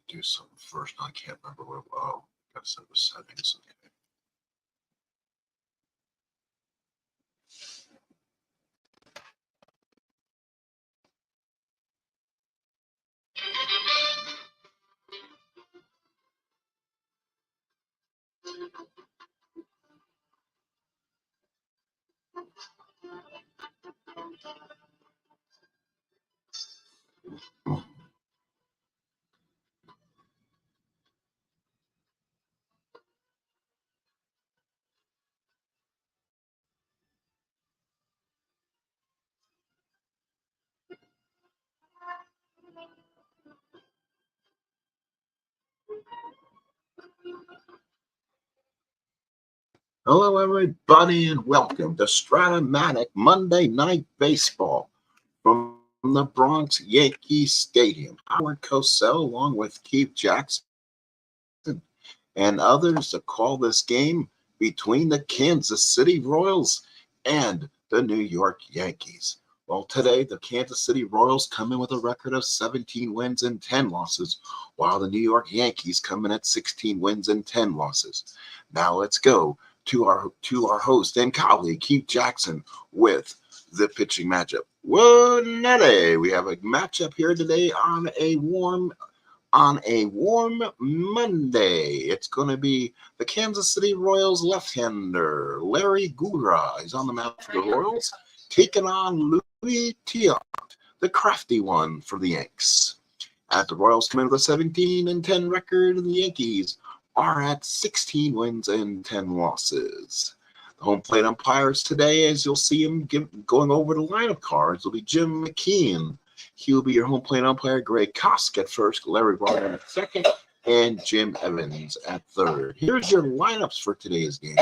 do something first. I can't remember what. Oh, got to set the settings. Okay. Hello, everybody, and welcome to Strat Monday Night Baseball from the Bronx Yankees Stadium. Howard Cosell, along with Keith Jackson and others, to call this game between the Kansas City Royals and the New York Yankees. Well, today, the Kansas City Royals come in with a record of 17 wins and 10 losses, while the New York Yankees come in at 16 wins and 10 losses. Now let's go to our host and colleague, Keith Jackson, with the pitching matchup. Well, Nettie, we have a matchup here today on a warm Monday. It's going to be the Kansas City Royals left-hander, Larry Gura. He's on the mound for the Royals, taking on Louis Tiant, the crafty one for the Yanks. As the Royals come in with a 17-10 record, and the Yankees are at 16 wins and 10 losses. The home plate umpires today, as you'll see him going over the lineup cards, will be Jim McKeon. He'll be your home plate umpire. Greg Kosk at first, Larry Barton at second, and Jim Evans at third. Here's your lineups for today's game.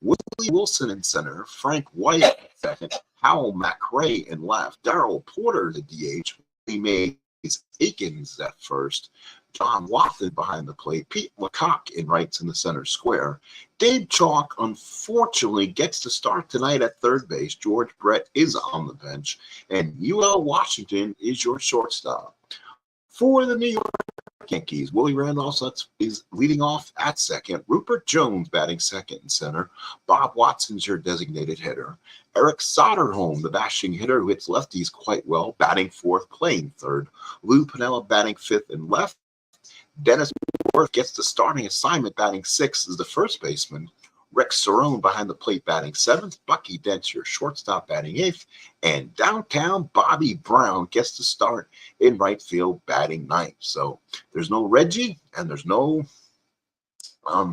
Willie Wilson in center, Frank White at second, Howell McRae in left, Darrell Porter the DH, Willie Mays Aikens at first, John Watson behind the plate, Pete Lecoq in rights in the center square. Dave Chalk, unfortunately, gets to start tonight at third base. George Brett is on the bench, and UL Washington is your shortstop. For the New York Yankees, Willie Randolph is leading off at second. Rupert Jones batting second and center. Bob Watson's your designated hitter. Eric Soderholm, the dashing hitter who hits lefties quite well, batting fourth, playing third. Lou Piniella batting fifth and left. Dennis Worth gets the starting assignment, batting sixth as the first baseman. Rex Cerrone behind the plate, batting seventh. Bucky Dent, your shortstop, batting eighth. And downtown Bobby Brown gets to start in right field, batting ninth. So there's no Reggie and there's no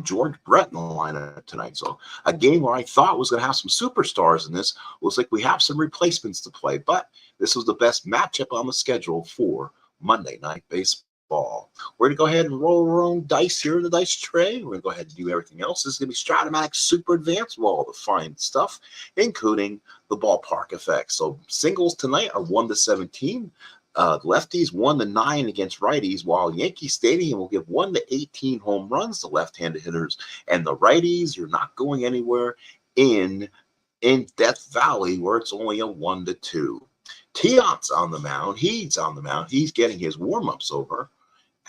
George Brett in the lineup tonight. So a game where I thought was going to have some superstars in this, looks like we have some replacements to play. But this was the best matchup on the schedule for Monday Night Baseball. We're going to go ahead and roll our own dice here in the dice tray. We're going to go ahead and do everything else. This is going to be Stratomatic Super Advanced with all the fine stuff, including the ballpark effects. So singles tonight are 1 to 17. Lefties 1 to 9 against righties, while Yankee Stadium will give 1 to 18 home runs to left-handed hitters. And the righties, you're not going anywhere in Death Valley, where it's only a 1 to 2. Tiant's on the mound. He's on the mound. He's getting his warm-ups over.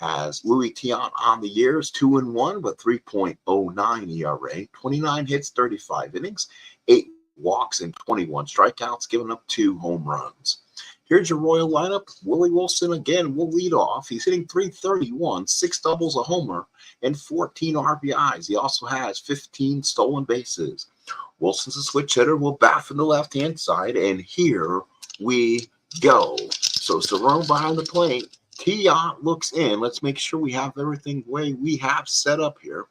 As Louis Tiant on the year is 2-1 with 3.09 ERA, 29 hits, 35 innings, 8 walks, and 21 strikeouts, giving up 2 home runs. Here's your Royal lineup. Willie Wilson again will lead off. He's hitting .331, 6 doubles, a homer, and 14 RBIs. He also has 15 stolen bases. Wilson's a switch hitter, will bat from the left-hand side, and here we go. So Cerrone behind the plate. Tiant looks in. Let's make sure we have everything the way we have set up here.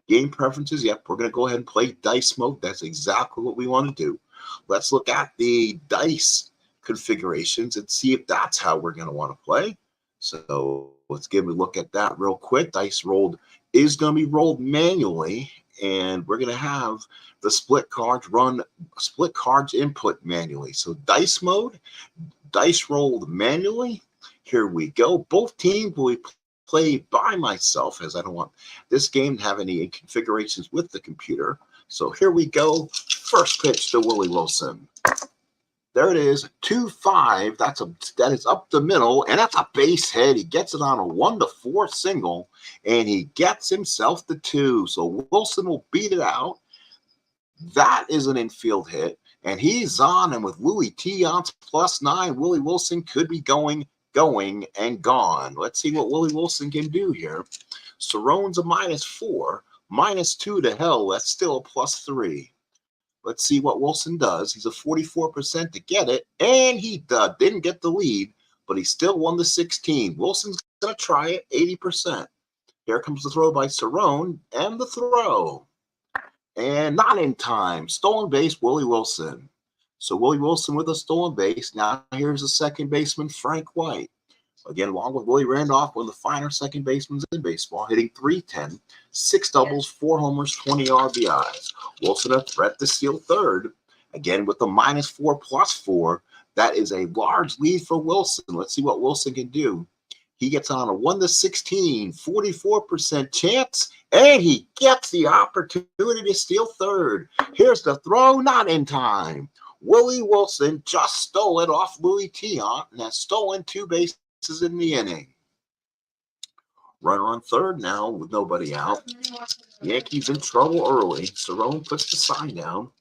Game preferences. Yep, we're going to go ahead and play dice mode. That's exactly what we want to do. Let's look at the dice configurations and see if that's how we're going to want to play. So let's give a look at that real quick. Dice rolled is going to be rolled manually, and we're going to have the split cards input manually. So dice mode, dice rolled manually. Here we go. Both teams will be played by myself, as I don't want this game to have any configurations with the computer. So here we go. First pitch to Willie Wilson. There it is, 2-5. That is up the middle, and that's a base hit. He gets it on a 1-4 single, and he gets himself the 2. So Wilson will beat it out. That is an infield hit, and he's on. And with Louis Tiant +9, Willie Wilson could be going, and gone. Let's see what Willie Wilson can do here. Cerrone's a -4, -2 to hell. That's still a +3. Let's see what Wilson does. He's a 44% to get it, and he didn't get the lead, but he still won the 16. Wilson's going to try it, 80%. Here comes the throw by Cerrone, and the throw. And not in time. Stolen base, Willie Wilson. So Willie Wilson with a stolen base. Now here's the second baseman, Frank White. Again, along with Willie Randolph, one of the finer second basemen in baseball, hitting .310, 6 doubles, 4 homers, 20 RBIs. Wilson a threat to steal third. Again, with the -4 +4, that is a large lead for Wilson. Let's see what Wilson can do. He gets on a 1-16, 44% chance, and he gets the opportunity to steal third. Here's the throw, not in time. Willie Wilson just stole it off Louis Tiant and has stolen 2 bases in the inning. Runner on third now with nobody out. Yankees in trouble early. Cerrone puts the sign down.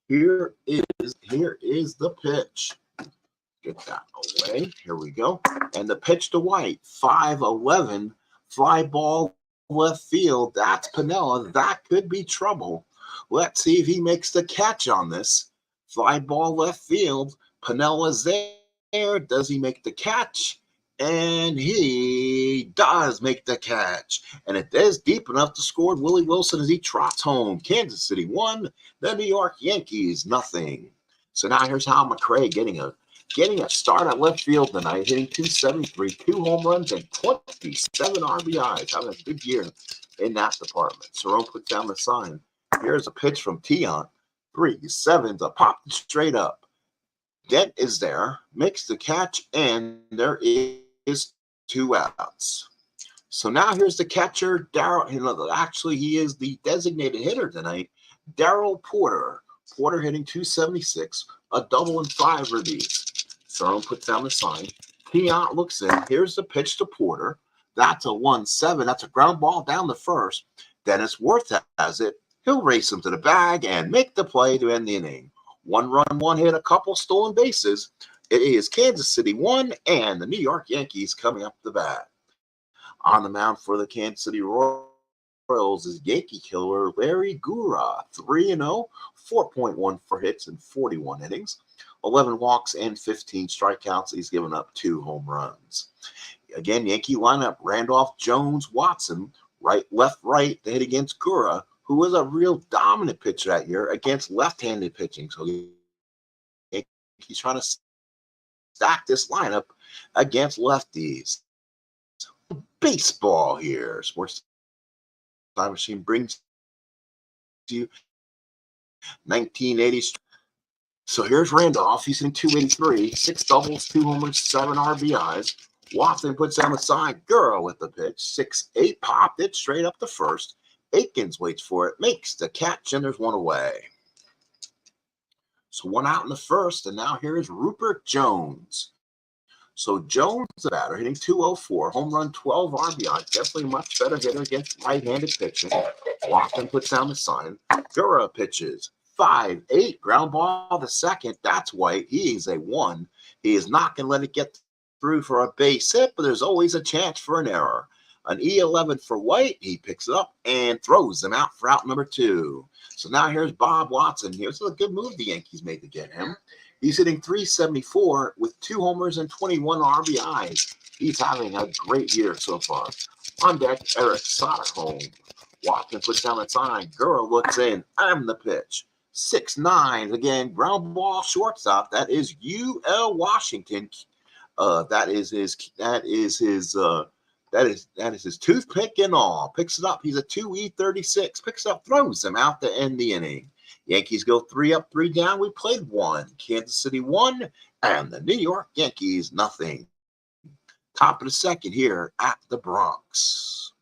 Here is the pitch. Get that away. Here we go. And the pitch to White. 5-11. Fly ball left field. That's Piniella. That could be trouble. Let's see if he makes the catch on this. Fly ball left field. Piniella's there. Does he make the catch? And he does make the catch. And it is deep enough to score Willie Wilson as he trots home. Kansas City 1, the New York Yankees nothing. So now here's Hal McRae getting a start at left field tonight, hitting .273, 2 home runs, and 27 RBIs. Having a good year in that department. Cerrone puts down the sign. Here's a pitch from Tiant. 3-7 to pop it straight up. Dent is there, makes the catch, and there is 2 outs. So now here's the catcher, Darryl. Actually, he is the designated hitter tonight, Darryl Porter. Porter hitting .276, a double and 5 release. Cerrone puts down the sign. Tiant looks in. Here's the pitch to Porter. That's a 1-7. That's a ground ball down the first. Dennis Worth has it. He'll race him to the bag and make the play to end the inning. 1 run, 1 hit, a couple stolen bases. It is Kansas City 1 and the New York Yankees coming up the bat. On the mound for the Kansas City Royals is Yankee killer Larry Gura, 3-0, 4.1 for hits in 41 innings, 11 walks and 15 strikeouts. He's given up 2 home runs. Again, Yankee lineup, Randolph, Jones, Watson, right, left, right, to hit against Gura, who was a real dominant pitcher that year against left-handed pitching. So he's trying to stack this lineup against lefties. Baseball here. Sports Time Machine brings you 1980s. So here's Randolph. He's in .283, 6 doubles, 2 homers, 7 RBIs. Watson puts down the side. Gura with the pitch. 6-8, popped it straight up the first. Aikens waits for it, makes the catch, and there's 1 away. So 1 out in the first, and now here's Rupert Jones. So Jones, the batter, hitting .204, home run, 12 RBI. Definitely a much better hitter against right-handed pitching. Watson puts down the sign. Gura pitches. 5-8, ground ball to second. That's White. He is a 1. He is not going to let it get through for a base hit, but there's always a chance for an error. An E11 for White. He picks it up and throws him out for out number 2. So now here's Bob Watson. Here's a good move the Yankees made to get him. He's hitting .374 with 2 homers and 21 RBIs. He's having a great year so far. On deck, Eric Soderholm. Watson puts down the sign. Gura looks in. I'm the pitch. 6-9. Again, ground ball shortstop. That is U.L. Washington. That is his toothpick and all. Picks it up. He's a 2E36. Picks it up, throws him out to end the inning. Yankees go 3 up, 3 down. We played 1. Kansas City 1 and the New York Yankees nothing. Top of the second here at the Bronx.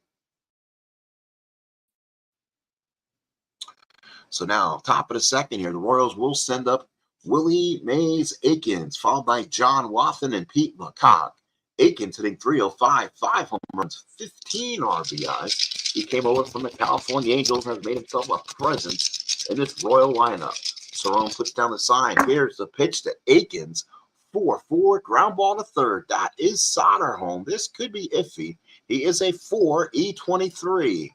So now, top of the second here, the Royals will send up Willie Mays Aikens, followed by John Wathan and Pete Lecoq. Aikens hitting 305, 5 home runs, 15 RBIs. He came over from the California Angels and has made himself a presence in this Royal lineup. Cerrone puts down the sign. Here's the pitch to Aikens. 4-4, ground ball to third. That is Soderholm. This could be iffy. He is a 4-E23.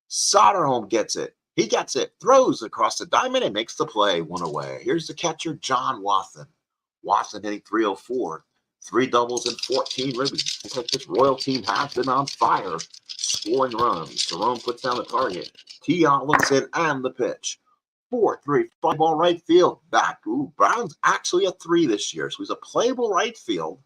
Soderholm gets it. He gets it, throws across the diamond, and makes the play. One away. Here's the catcher, John Wathan. Wathan hitting 304. 3 doubles and 14 ribbies. Looks like this Royal team has been on fire, scoring runs. Cerrone puts down the target. Tiant looks in, and the pitch. 4-3, fly ball right field. Back. Ooh, Brown's actually a 3 this year, so he's a playable right field.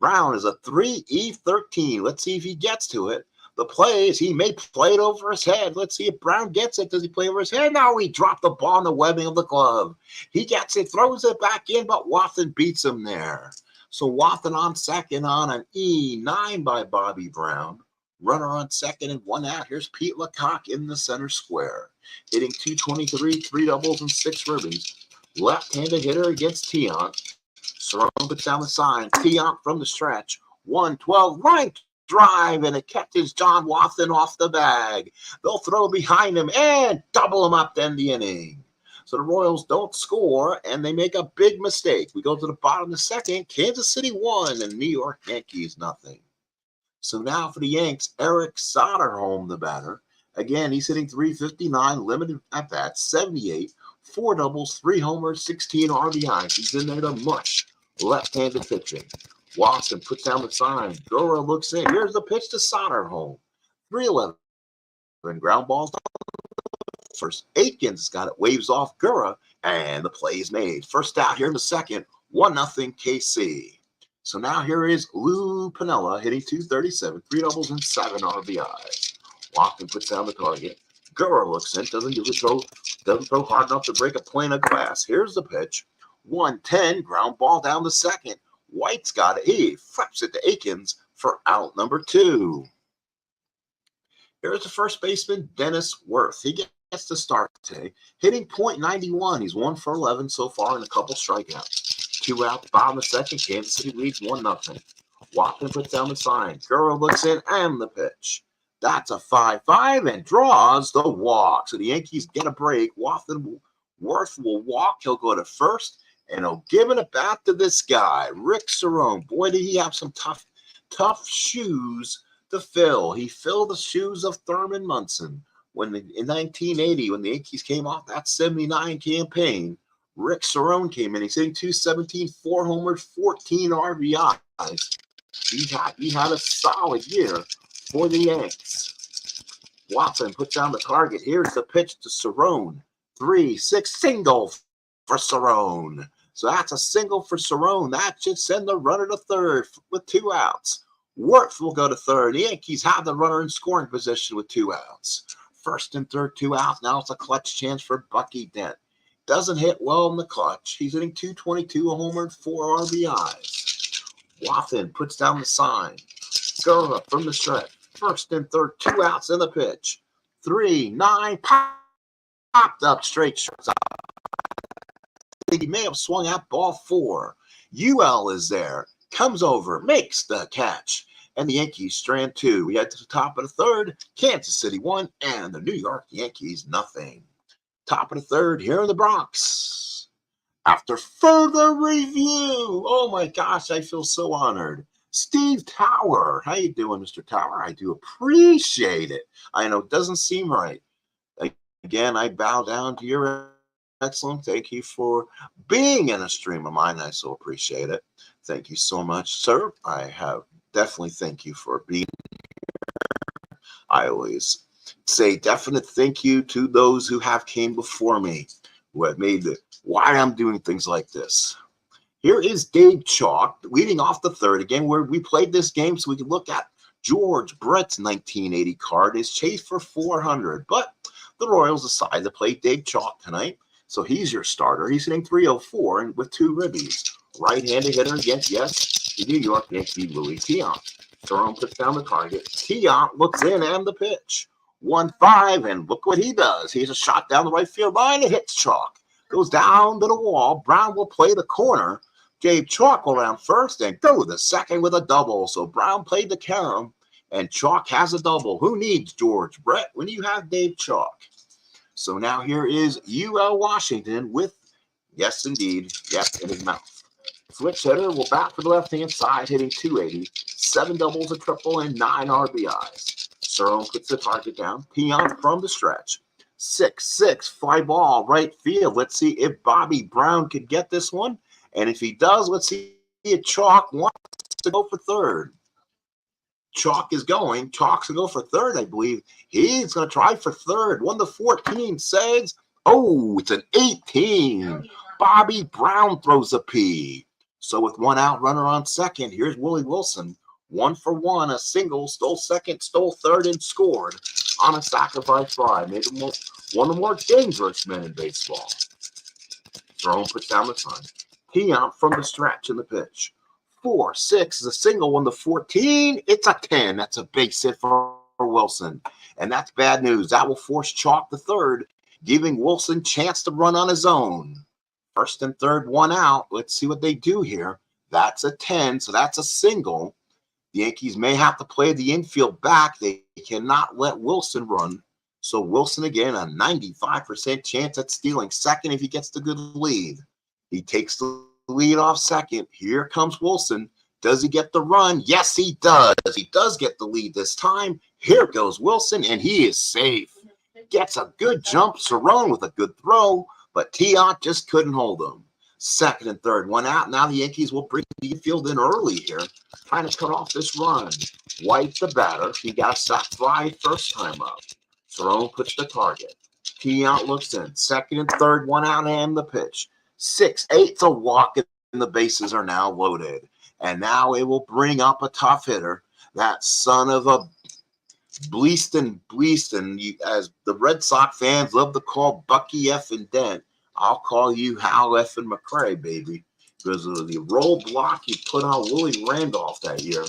Brown is a 3-E13. Let's see if he gets to it. The play is he may play it over his head. Let's see if Brown gets it. Does he play over his head? No, he dropped the ball in the webbing of the glove. He gets it, throws it back in, but Wathan beats him there. So Wathan on second on an E9 by Bobby Brown. Runner on second and 1 out. Here's Pete Lecoq in the center square. Hitting 223, 3 doubles and 6 ribbies. Left-handed hitter against Tiant. Cerrone puts down the sign. Tiant from the stretch. 112 line drive, and it catches John Wathan off the bag. They'll throw behind him and double him up to end the inning. So the Royals don't score, and they make a big mistake. We go to the bottom of the second. Kansas City 1 and New York Yankees nothing. So now for the Yanks, Eric Soderholm, the batter. Again, he's hitting 359, limited at bat, 78, 4 doubles, 3 homers, 16 RBIs. He's in there to mush left-handed pitching. Watson puts down the sign. Gura looks in. Here's the pitch to Soderholm. 3-11. Ground balls. First, Aikens got it. Waves off Gura, and the play is made. First out here in the second. 1-0 KC. So now here is Lou Piniella hitting 237, 3 doubles and 7 RBIs. Watson puts down the target. Gura looks in. Doesn't throw hard enough to break a pane of glass. Here's the pitch. 1-10. Ground ball down the second. White's got it. He flips it to Aikens for out number 2. Here's the first baseman, Dennis Worth. He gets to start today, hitting .91. He's 1 for 11 so far and a couple strikeouts. 2 out, bottom of the second. Kansas City leads 1-0. Watson puts down the sign. Gura looks in, and the pitch. That's a 5-5 and draws the walk. So the Yankees get a break. Worth will walk. He'll go to first. And he'll give it back to this guy, Rick Cerrone. Boy, did he have some tough shoes to fill. He filled the shoes of Thurman Munson. In 1980, when the Yankees came off that 79 campaign, Rick Cerrone came in. He's hitting 217, 4 homers, 14 RBIs. He had a solid year for the Yanks. Watson puts down the target. Here's the pitch to Cerrone. 3-6 single for Cerrone. So that's a single for Cerrone. That should send the runner to third with 2 outs. Worth will go to third. The Yankees have the runner in scoring position with 2 outs. First and third, 2 outs. Now it's a clutch chance for Bucky Dent. Doesn't hit well in the clutch. He's hitting 222, a homer, and 4 RBIs. Wathan puts down the sign. Gura from the stretch. First and third, 2 outs in the pitch. 3-9, popped up straight shortstop. He may have swung at ball 4. UL is there, comes over, makes the catch, and the Yankees strand 2. We head to the top of the third. Kansas City 1 and the New York Yankees nothing. Top of the third here in the Bronx. After further review, oh my gosh, I feel so honored. Steve Tower, how you doing, Mr. Tower? I do appreciate it. I know it doesn't seem right. Again, I bow down to your excellent. Thank you for being in a stream of mine. I so appreciate it. Thank you so much, sir. I have definitely thank you for being here. I always say definite thank you to those who have came before me, who have made why I'm doing things like this. Here is Dave Chalk leading off the third. Again, where we played this game so we could look at George Brett's 1980 card. Is chased for 400, but the Royals decided to play Dave Chalk tonight. So he's your starter. He's hitting 304 and with 2 ribbies. Right-handed hitter against, yes, the New York Yankees, Louis Tiant. Cerrone puts down the target. Tiant looks in and the pitch. 1-5, and look what he does. He's a shot down the right field line and hits Chalk. goes down to the wall. Brown will play the corner. Gabe Chalk will round first and go to the second with a double. So Brown played the carom, and Chalk has a double. Who needs George Brett when you have Dave Chalk? So now here is UL Washington with, yes, indeed, yes, in his mouth. Switch hitter will bat for the left-hand side, hitting 280, 7 doubles, a triple, and 9 RBIs. Cerrone puts the target down. Tiant from the stretch. 6-6, fly ball, right field. Let's see if Bobby Brown could get this one. And if he does, let's see if Chalk wants to go for third. Chalk is going. Chalk's going to go for third, I believe. He's going to try for third. 1-14 says, oh, it's an 18. Bobby Brown throws a P. So with 1 out, runner on second, here's Willie Wilson. 1 for 1, a single, stole second, stole third, and scored on a sacrifice fly. Made him one of the more dangerous men in baseball. Cerrone puts down the sign. Tiant from the stretch in the pitch. 4-6 is a single. 1-14. It's a 10. That's a base hit for Wilson. And that's bad news. That will force Chalk the third, giving Wilson chance to run on his own. First and third, 1 out. Let's see what they do here. That's a 10, so that's a single. The Yankees may have to play the infield back. They cannot let Wilson run. So Wilson, again, a 95% chance at stealing second if he gets the good lead. He takes the lead off second. Here comes Wilson. Does he get the run? Yes, he does. He does get the lead this time. Here goes Wilson, and he is safe. Gets a good jump. Cerrone with a good throw, but Tiant just couldn't hold him. Second and third, 1 out. Now the Yankees will bring the infield in early here, trying to cut off this run. White, the batter. He got a sac fly first time up. Cerrone puts the target. Tiant looks in. Second and third, 1 out, and the pitch. 6-8's a walk, and the bases are now loaded. And now it will bring up a tough hitter, that son of a Bleaston, as the Red Sox fans love to call Bucky F. and Dent. I'll call you Hal F. and McRae, baby, because of the roll block he put on Willie Randolph that year.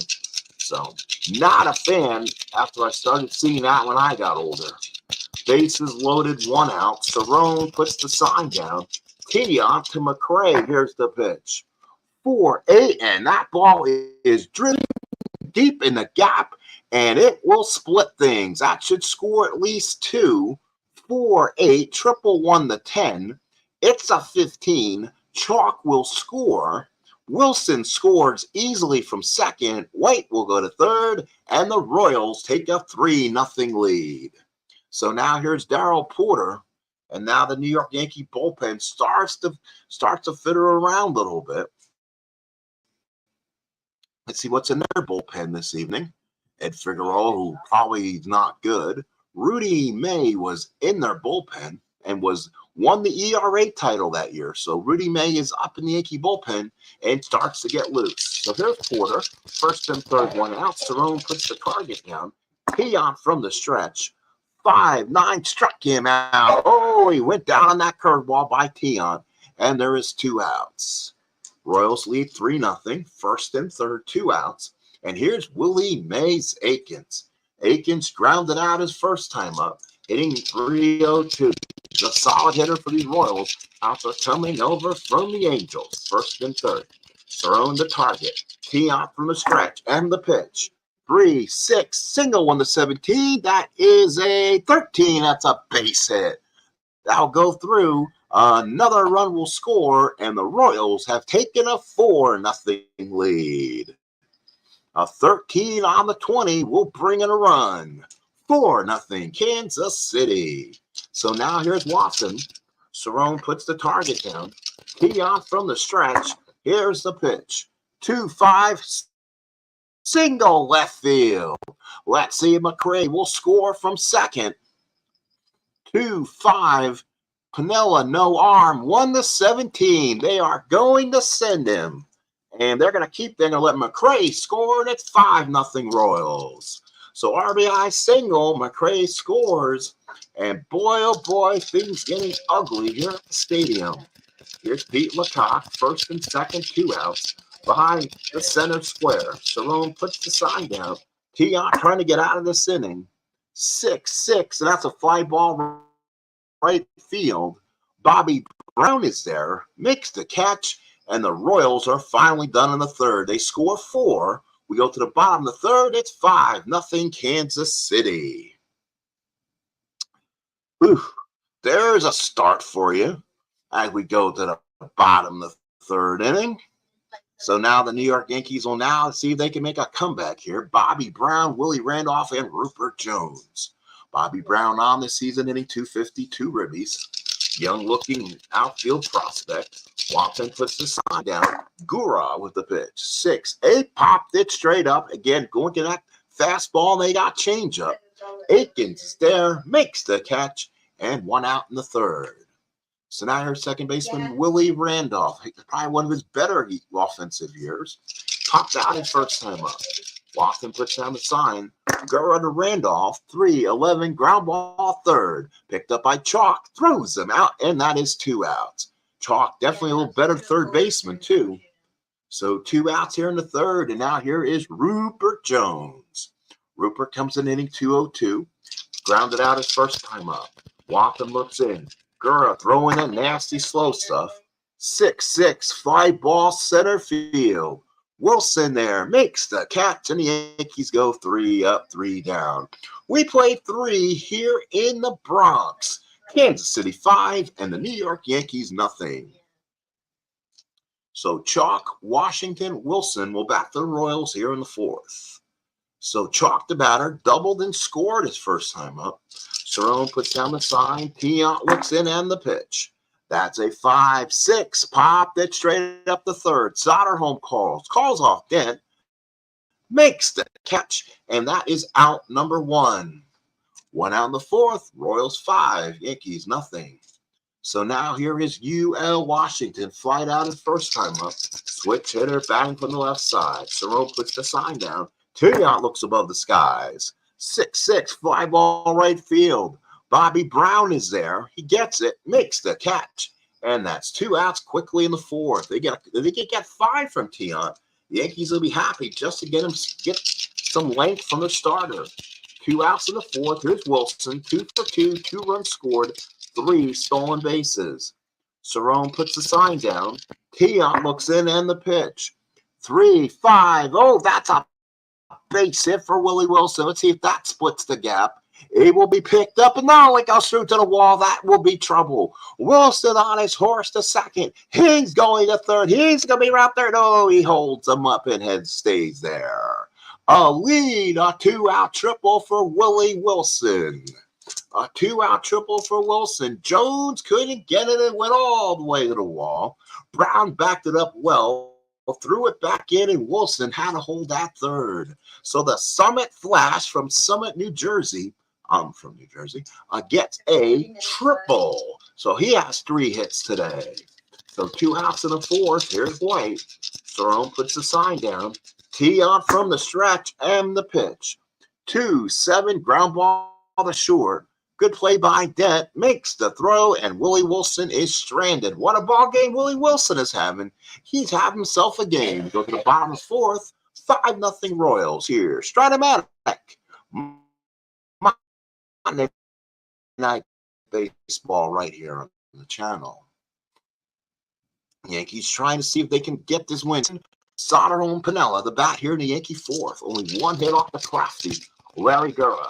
So, not a fan after I started seeing that when I got older. Bases loaded, 1 out. Cerrone puts the sign down. Tiant to McRae. Here's the pitch. 4-8, and that ball is drilling deep in the gap, and it will split things. That should score at least 2. 4-8, triple 1-10. It's a 15. Chalk will score. Wilson scores easily from second. White will go to third, and the Royals take a 3-0 lead. So now here's Darryl Porter, and now the New York Yankee bullpen starts to fiddle around a little bit. Let's see what's in their bullpen this evening. Ed Figueroa, who probably is not good. Rudy May was in their bullpen and won the ERA title that year. So Rudy May is up in the Yankee bullpen and starts to get loose. So here's Porter. First and third, 1 out. Cerrone puts the target down. Tiant from the stretch. 5-9 struck him out. Oh, he went down on that curveball by Tiant, and there is 2 outs. Royals lead 3-0. First and third, 2 outs. And here's Willie Mays Aikens. Aikens grounded out his first time up, hitting 302. He's a solid hitter for the Royals after coming over from the Angels. First and third. Cerrone the target. Tiant from the stretch and the pitch. 3-6, single 1-17. That is a 13. That's a base hit. That'll go through. Another run will score, and the Royals have taken a 4-0 lead. A 13 on the 20 will bring in a run. 4-0 Kansas City. So now here's Watson. Cerrone puts the target down. Tiant from the stretch. Here's the pitch. 2-5, single left field. Let's see if McRae will score from second. 2-5. Piniella, no arm, 1-17. They are going to send him. And they're going to let McRae score, and it's 5-0 Royals. So RBI single, McRae scores. And boy, oh boy, things getting ugly here at the stadium. Here's Pete Lecoq, first and second, 2 outs. Behind the center square. Cerrone puts the sign down. Tiant trying to get out of this inning. 6-6, and that's a fly ball right field. Bobby Brown is there, makes the catch, and the Royals are finally done in the third. They score 4. We go to the bottom of the third. It's 5-0 Kansas City. Ooh, there's a start for you as we go to the bottom of the third inning. So now the New York Yankees will now see if they can make a comeback here. Bobby Brown, Willie Randolph, and Rupert Jones. Bobby Brown on this season hitting .250, 2 ribbies. Young-looking outfield prospect. Watson puts the sign down. Gura with the pitch. 6-8, popped it straight up. Again, going to that fastball. They got changeup. Aikens is there, makes the catch, and 1 out in the third. So now here's second baseman Willie Randolph. Probably one of his better offensive years. Popped out his first time up. Watson puts down the sign. Gura to Randolph. 3-11, ground ball third. Picked up by Chalk. Throws him out, and that is 2 outs. Chalk definitely a little better third baseman, too. So 2 outs here in the third, and now here is Rupert Jones. Rupert comes in inning 202. Grounded out his first time up. Watson looks in. Gura throwing that nasty slow stuff. 6-6, fly ball center field. Wilson there makes the catch, and the Yankees go 3 up, 3 down. We play 3 here in the Bronx. Kansas City 5 and the New York Yankees nothing. So Chalk, Washington, Wilson will back the Royals here in the fourth. So Chalk the batter, doubled and scored his first time up. Cerrone puts down the sign. Tiant looks in and the pitch. That's a 5-6. Popped it straight up the third. Soderholm calls off Dent. Makes the catch, and that is out number 1. 1 out in the fourth. Royals 5. Yankees nothing. So now here is UL Washington. Flied out his first time up. Switch hitter batting from the left side. Cerrone puts the sign down. Tiant looks above the skies. 6-6, fly ball right field. Bobby Brown is there. He gets it, makes the catch. And that's 2 outs quickly in the fourth. They get 5 from Tiant. The Yankees will be happy just to get some length from the starter. 2 outs in the fourth. Here's Wilson. 2 for 2, 2 runs scored, 3 stolen bases. Cerrone puts the sign down. Tiant looks in and the pitch. 3-5. Oh, that's a base hit for Willie Wilson. Let's see if that splits the gap. It will be picked up, and now it goes through to the wall. That will be trouble. Wilson on his horse to second. He's going to third. He's going to be right there. No, he holds him up and head stays there. A lead, a 2-out triple for Willie Wilson. A 2-out triple for Wilson. Jones couldn't get it and went all the way to the wall. Brown backed it up well. Threw it back in, and Wilson had to hold that third. So the Summit Flash from Summit, New Jersey, I'm from New Jersey, gets a triple. So he has 3 hits today. So 2 outs in the fourth. Here's White. Cerrone puts the sign down. Tiant from the stretch and the pitch. 2-7, ground ball to short. Good play by Dent, makes the throw, and Willie Wilson is stranded. What a ball game Willie Wilson is having. He's having himself a game. We go to the bottom of the fourth, 5-0 Royals here. Strat Monday Night Baseball right here on the channel. Yankees trying to see if they can get this win. Soderholm Pinella, the bat here in the Yankee fourth. Only 1 hit off the crafty Larry Gura.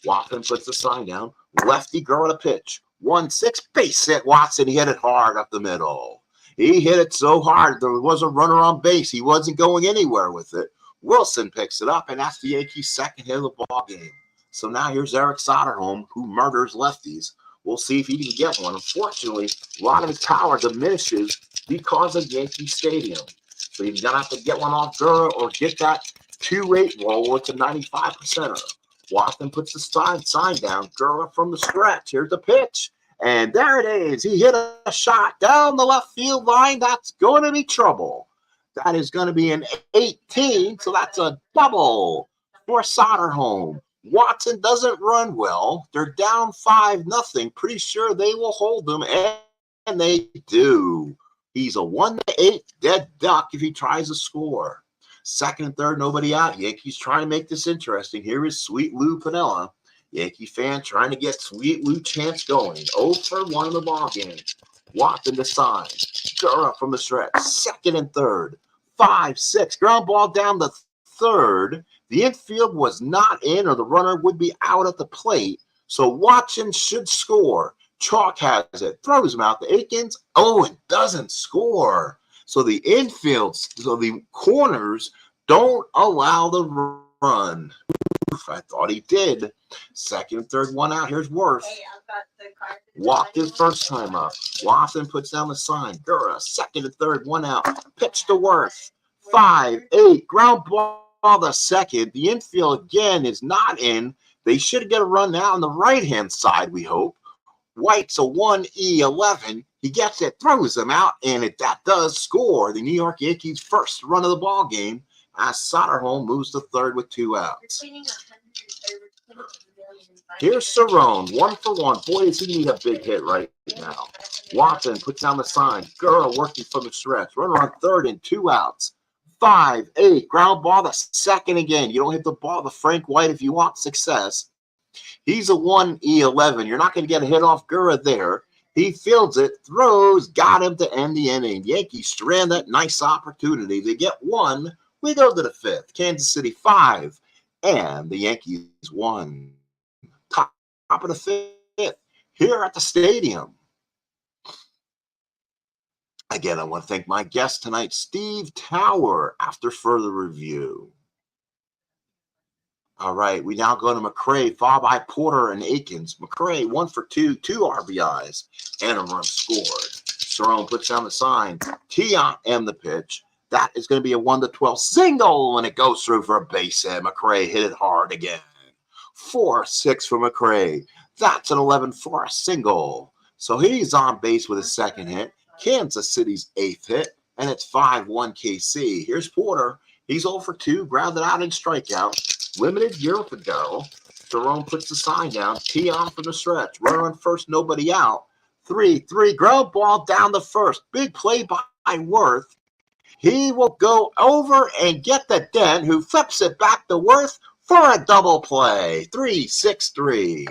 Watson puts the sign down. Lefty Gura to pitch. 1-6, base hit. Watson hit it hard up the middle. He hit it so hard there was a runner on base. He wasn't going anywhere with it. Wilson picks it up, and that's the Yankees' second hit of the ball game. So now here's Eric Soderholm, who murders lefties. We'll see if he can get one. Unfortunately, a lot of his power diminishes because of Yankee Stadium. So you're going to have to get one off Gura or get that 2-8 roll to 95%er. Watson puts the sign down. Gura from the stretch. Here's the pitch. And there it is. He hit a shot down the left field line. That's going to be trouble. That is going to be an 18. So that's a double for Soderholm. Watson doesn't run well. They're down 5-0. Pretty sure they will hold them, and they do. He's a 1-8 dead duck if he tries to score. Second and third, nobody out. Yankees trying to make this interesting. Here is Sweet Lou Pinella. Yankee fan trying to get Sweet Lou chance going. 0 for 1 in the ball game. Watson to sign. Gura from the stretch. Second and third. 5-6. Ground ball down the third. The infield was not in, or the runner would be out at the plate. So Watson should score. Chalk has it. Throws him out to Aikens. Oh, and doesn't score. So the infield, so the corners don't allow the run. Oof, I thought he did. Second, third, one out. Here's Worth. Walked his first time up. Watson puts down the sign. Gura, second and third, one out. Pitch to Worth. 5-8. Ground ball the second. The infield again is not in. They should get a run now on the right-hand side, we hope. White's a 1E11. He gets it, throws them out, and that does score. The New York Yankees' first run of the ball game as Soderholm moves to third with 2 outs. Here's Cerrone, 1 for 1. Boy, does he need a big hit right now. Watson puts down the sign. Gura working from the stretch. Runner on third and 2 outs. 5-8. Ground ball the second again. You don't hit the ball to Frank White if you want success. He's a 1E11. You're not going to get a hit off Gura there. He fields it, throws, got him to end the inning. Yankees strand that nice opportunity. They get 1. We go to the 5th. Kansas City 5. And the Yankees 1. Top of the 5th. Here at the stadium. Again, I want to thank my guest tonight, Steve Tower, after further review. All right, we now go to McRae, followed by Porter and Aikens. McRae, 1 for 2, 2 RBIs, and a run scored. Cerrone puts down the sign. Tiant and the pitch. That is going to be a 1-12 single, and it goes through for a base hit. McRae hit it hard again. 4-6 for McRae. That's an 11 for a single. So he's on base with his second hit. Kansas City's 8th hit, and it's 5-1 KC. Here's Porter. He's 0 for 2, grounded out and strikeout. Limited year for Darrell. Cerrone puts the sign down. Tee on from the stretch. Runner on first, nobody out. 3-3. Ground ball down the first. Big play by Worth. He will go over and get the dent, who flips it back to Worth for a double play. 3-6-3.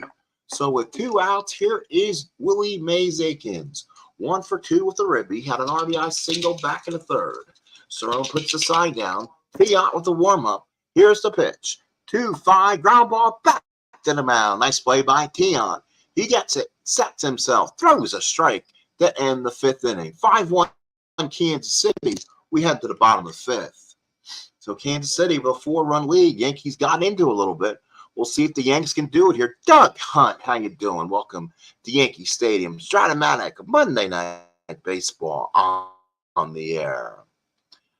So with 2 outs, here is Willie Mays Aikens. 1 for 2 with the ribby. Had an RBI single back in the third. Cerrone puts the sign down. Tiant with the warm-up. Here's the pitch. 2-5. Ground ball back to the mound. Nice play by Tiant. He gets it. Sets himself. Throws a strike to end the 5th inning. 5-1 Kansas City. We head to the bottom of the 5th. So Kansas City with a 4-run lead. Yankees got into a little bit. We'll see if the Yankees can do it here. Doug Hunt, how you doing? Welcome to Yankee Stadium. Strat Matic, Monday Night Baseball on the air.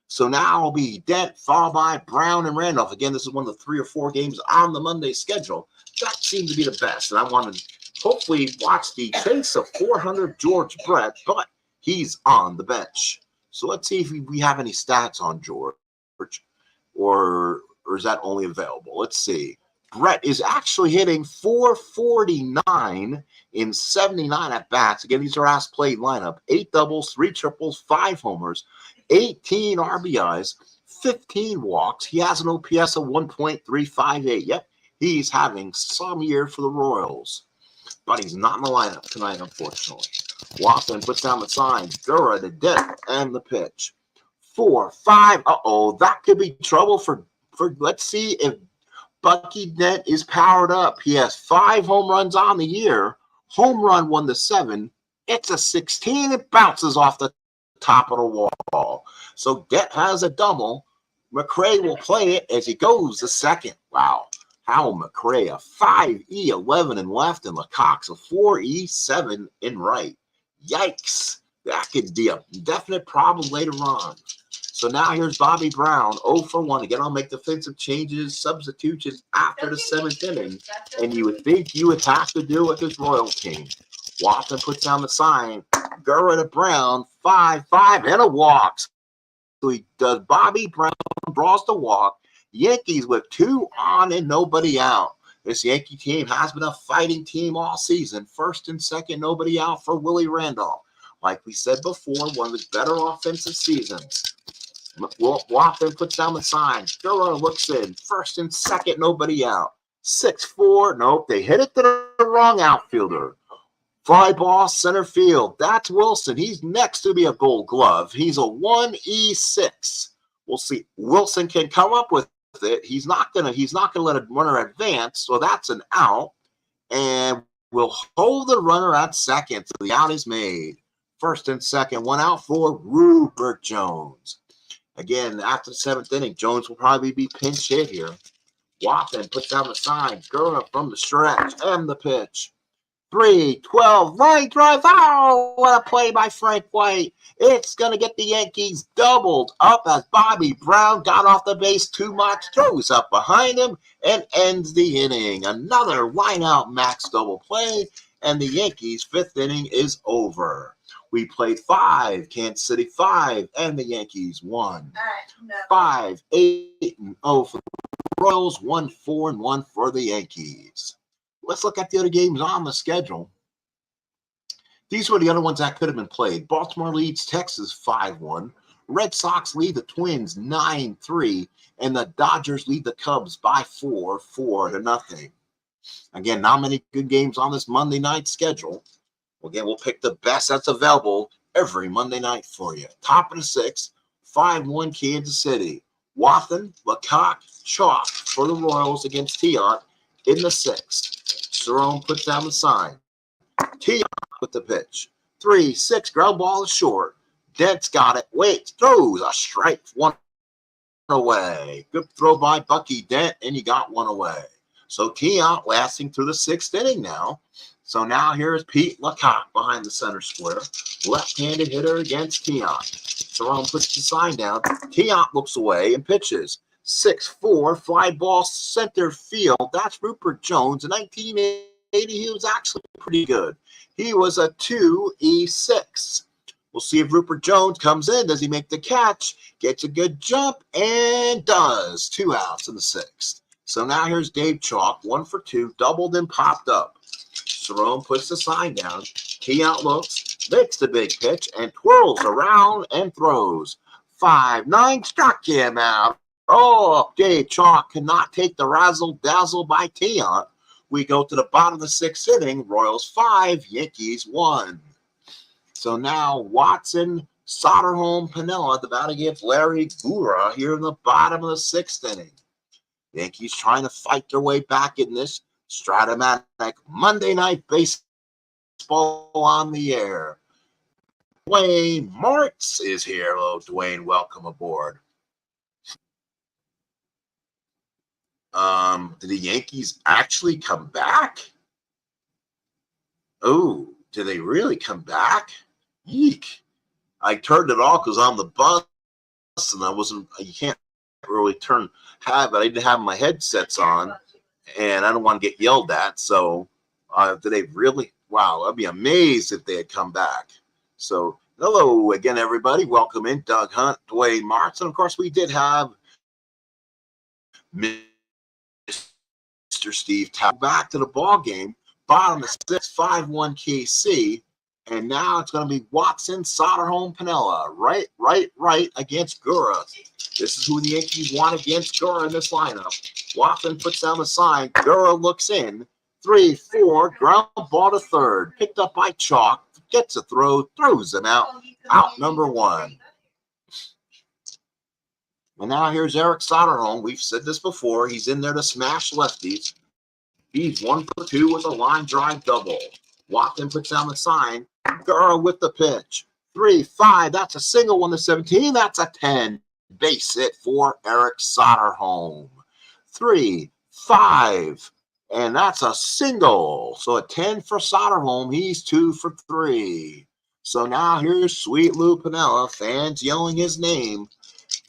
So now it'll be Dent, followed by Brown and Randolph. Again, this is one of the 3 or 4 games on the Monday schedule. That seemed to be the best. And I want to hopefully watch the chase of 400 George Brett, but he's on the bench. So let's see if we have any stats on George, or is that only available? Let's see. Brett is actually hitting 449 in 79 at-bats. Again, these are as-played lineup. 8 doubles, 3 triples, 5 homers, 18 RBIs, 15 walks. He has an OPS of 1.358. Yep, he's having some year for the Royals. But he's not in the lineup tonight, unfortunately. Watson puts down the sign. Gura, the dip, and the pitch. 4-5. Uh-oh, that could be trouble for let's see if Bucky Dent is powered up. He has 5 home runs on the year. Home run 1-7. It's a 16. It bounces off the top of the wall. So Dent has a double. McRae will play it as he goes to second. Wow. Hal McRae, a 5E11 in left, and LeCox, a 4E7 in right. Yikes. That could be a definite problem later on. So now here's Bobby Brown, 0 for 1. Again, I'll make defensive changes, substitutions after the 7th inning. And you would think you would have to do with this Royal team. Watson puts down the sign. Gura to Brown, 5-5, and a walk. So he does. Bobby Brown draws the walk. Yankees with 2 on and nobody out. This Yankee team has been a fighting team all season. First and second, nobody out for Willie Randolph. Like we said before, one of his better offensive seasons. Watson puts down the sign. Gura looks in. First and second, nobody out. 6-4. Nope, they hit it to the wrong outfielder. Fly ball center field. That's Wilson. He's next to be a Gold Glove. He's a 1E6. We'll see. Wilson can come up with it. He's not gonna let a runner advance. So that's an out. And we'll hold the runner at second. So the out is made. First and second, one out for Rupert Jones. Again, after the seventh inning, Jones will probably be pinch hit here. Watson puts down the sign. Gura from the stretch and the pitch. 3-12, line drive. Oh, what a play by Frank White. It's going to get the Yankees doubled up as Bobby Brown got off the base too much, throws up behind him, and ends the inning. Another line-out max double play, and the Yankees' fifth inning is over. We played 5, Kansas City 5, and the Yankees 1. 5-8-0 for the Royals, 1-4-1 for the Yankees. Let's look at the other games on the schedule. These were the other ones that could have been played. Baltimore leads Texas 5-1. Red Sox lead the Twins 9-3. And the Dodgers lead the Cubs by 4-0. Again, not many good games on this Monday night schedule. Again, we'll pick the best that's available every Monday night for you. Top of the sixth, 5-1 Kansas City. Wathan, Lecoq, Chalk for the Royals against Tiant in the sixth. Cerrone puts down the sign. Tiant with the pitch. 3-6, ground ball is short. Dent's got it. Waits, throws a strike, one away. Good throw by Bucky Dent, and he got one away. So Tiant lasting through the sixth inning now. So now here's Pete Lecoq behind the center square. Left-handed hitter against Tiant. Cerrone puts the sign down. Tiant looks away and pitches. 6-4, fly ball center field. That's Rupert Jones. In 1980, he was actually pretty good. He was a 2E6. We'll see if Rupert Jones comes in. Does he make the catch? Gets a good jump and does. 2 outs in the sixth. So now here's Dave Chalk, 1 for 2, doubled and popped up. Cerrone puts the sign down. Tiant looks, makes the big pitch, and twirls around and throws. 5-9, struck him out. Oh, Dave Chalk cannot take the razzle-dazzle by Tiant. We go to the bottom of the sixth inning. Royals 5, Yankees 1. So now Watson, Soderholm, Piniella, the bat against Larry Gura here in the bottom of the sixth inning. Yankees trying to fight their way back in this Stratomatic Monday Night Baseball on the air. Dwayne Martz is here. Hello, Dwayne. Welcome aboard. Did the Yankees actually come back? Oh, did they really come back? Yeek. I turned it off because I'm the bus and you can't really I didn't have my headsets on and I don't want to get yelled at. So did they really? Wow, I'd be amazed if they had come back. So hello again, everybody. Welcome in. Doug Hunt, Dwayne Martz. And of course, we did have Mr. Steve Tapp back to the ball game. Bottom of the sixth, 5-1 KC. And now it's going to be Watson, Soderholm, Piniella. Right against Gura. This is who the Yankees want against Gura in this lineup. Watson puts down the sign. Gura looks in. 3-4, ground ball to third. Picked up by Chalk. Gets a throw, throws him out. Out number 1. And now here's Eric Soderholm. We've said this before. He's in there to smash lefties. He's 1 for 2 with a line drive double. Watson puts down the sign. Gura with the pitch. 3-5. That's a single 1 to 17. That's a 10. Base hit for Eric Soderholm. 3-5. And that's a single. So a 10 for Soderholm. He's 2 for 3. So now here's Sweet Lou Piniella. Fans yelling his name.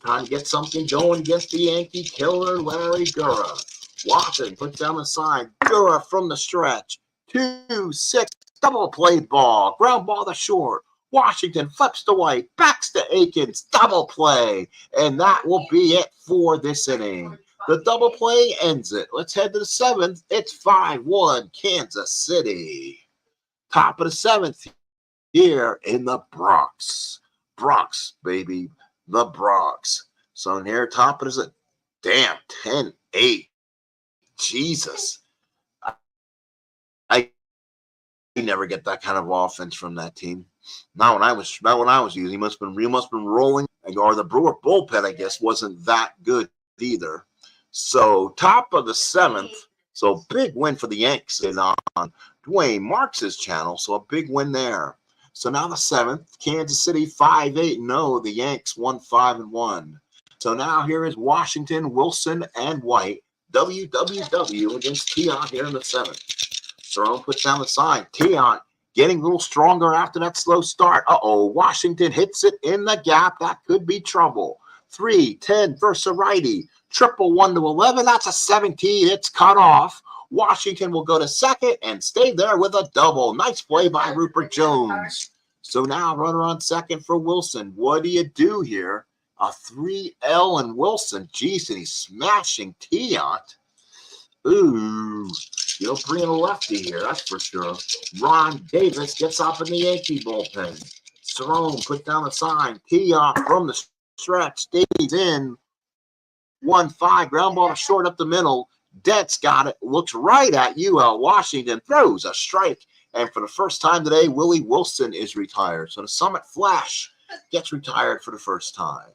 Trying to get something going against the Yankee killer, Larry Gura. Watson puts down the sign. Gura from the stretch. 2-6. Double play ball. Ground ball to short. Washington flips to White. Backs to Akins. Double play. And that will be it for this inning. The double play ends it. Let's head to the seventh. It's 5-1 Kansas City. Top of the seventh here in the Bronx. Bronx, baby. The Bronx. So in here, top of the damn 10-8. Jesus. I never get that kind of offense from that team. Not when I was using. He must have been rolling, or the Brewer bullpen, I guess, wasn't that good either. So top of the seventh. So big win for the Yanks on Dwayne Marks' channel. So a big win there. So now the seventh, Kansas City 5-8-0. The Yanks 1-5-1. So now here is Washington, Wilson, and White. WWW against Tiant here in the seventh. Cerrone puts down the sign. Tiant getting a little stronger after that slow start. Washington hits it in the gap. That could be trouble. 3-10 versus a righty. Triple 1-11. That's a 17. It's cut off. Washington will go to second and stay there with a double. Nice play by Rupert Jones. So now runner on second for Wilson. What do you do here? A 3L and Wilson. Jeez, and he's smashing Tiant. Ooh, you'll bring a lefty here, that's for sure. Ron Davis gets up in the Yankee bullpen. Cerrone put down the sign. Tiant from the stretch stays in. 1-5, ground ball to short up the middle. Dent's got it, looks right at UL Washington, throws a strike. And for the first time today, Willie Wilson is retired. So the Summit Flash gets retired for the first time.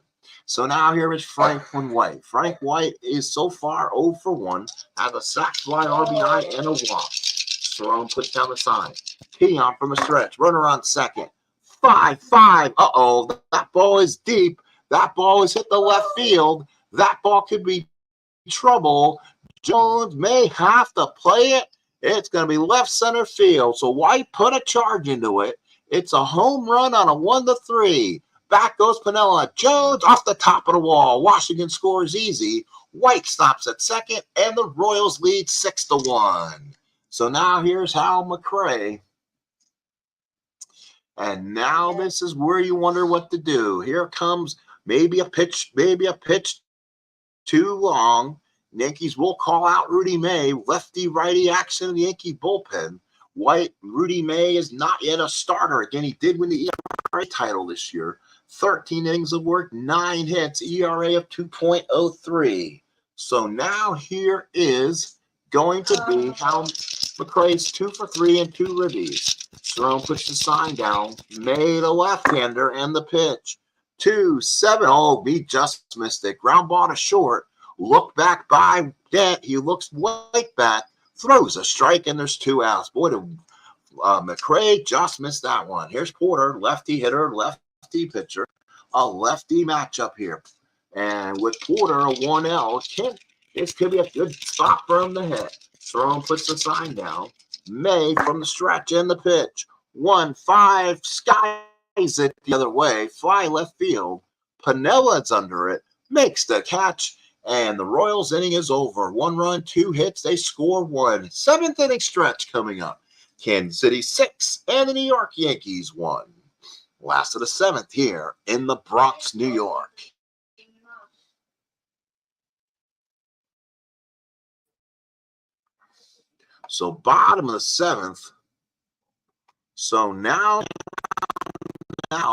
So now here is Franklin White. Frank White is so far 0 for 1, has a sac fly RBI and a walk. Cerrone puts down the sign. Tiant from the stretch, runner on second. 5-5. That ball is deep. That ball is hit the left field. That ball could be trouble. Jones may have to play it. It's going to be left center field. So White put a charge into it. It's a home run on a 1-3. Back goes Piniella. Jones off the top of the wall. Washington scores easy. White stops at second, and the Royals lead 6-1. So now here's Hal McRae. And now this is where you wonder what to do. Here comes maybe a pitch too long. Yankees will call out Rudy May. Lefty-righty action in the Yankee bullpen. Rudy May is not yet a starter. Again, he did win the ERA title this year. 13 innings of work, 9 hits, ERA of 2.03. So now here is going to be Hal McRae's 2 for 3 and 2 ribbies. Cerrone puts the sign down, made a left-hander, and the pitch. 2-7. He just missed it. Ground ball to short. Look back by Dent. He looks White back, throws a strike, and there's 2 outs. Boy, McRae just missed that one. Here's Porter, lefty hitter, lefty pitcher, a lefty matchup here. And with Porter, a 1L, this could be a good spot for him to hit. Cerrone puts the sign down. May from the stretch and the pitch. 1-5, skies it the other way. Fly left field. Piniella's under it. Makes the catch. And the Royals inning is over. 1 run, 2 hits. They score 1. 7th inning stretch coming up. Kansas City 6 and the New York Yankees 1. Last of the 7th here in the Bronx, New York. So bottom of the 7th. So now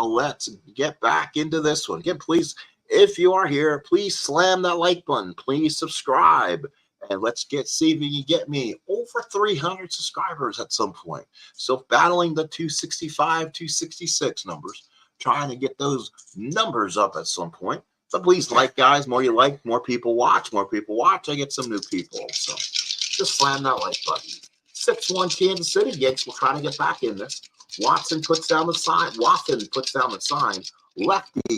let's get back into this one. Again, please, if you are here, please slam that like button. Please subscribe. And let's see if you can get me over 300 subscribers at some point. So battling the 265, 266 numbers. Trying to get those numbers up at some point. So please like, guys. More you like, more people watch. More people watch, I get some new people. So just slam that like button. 6-1 Kansas City. Yankees will try to get back in this. Watson puts down the sign. Lefty,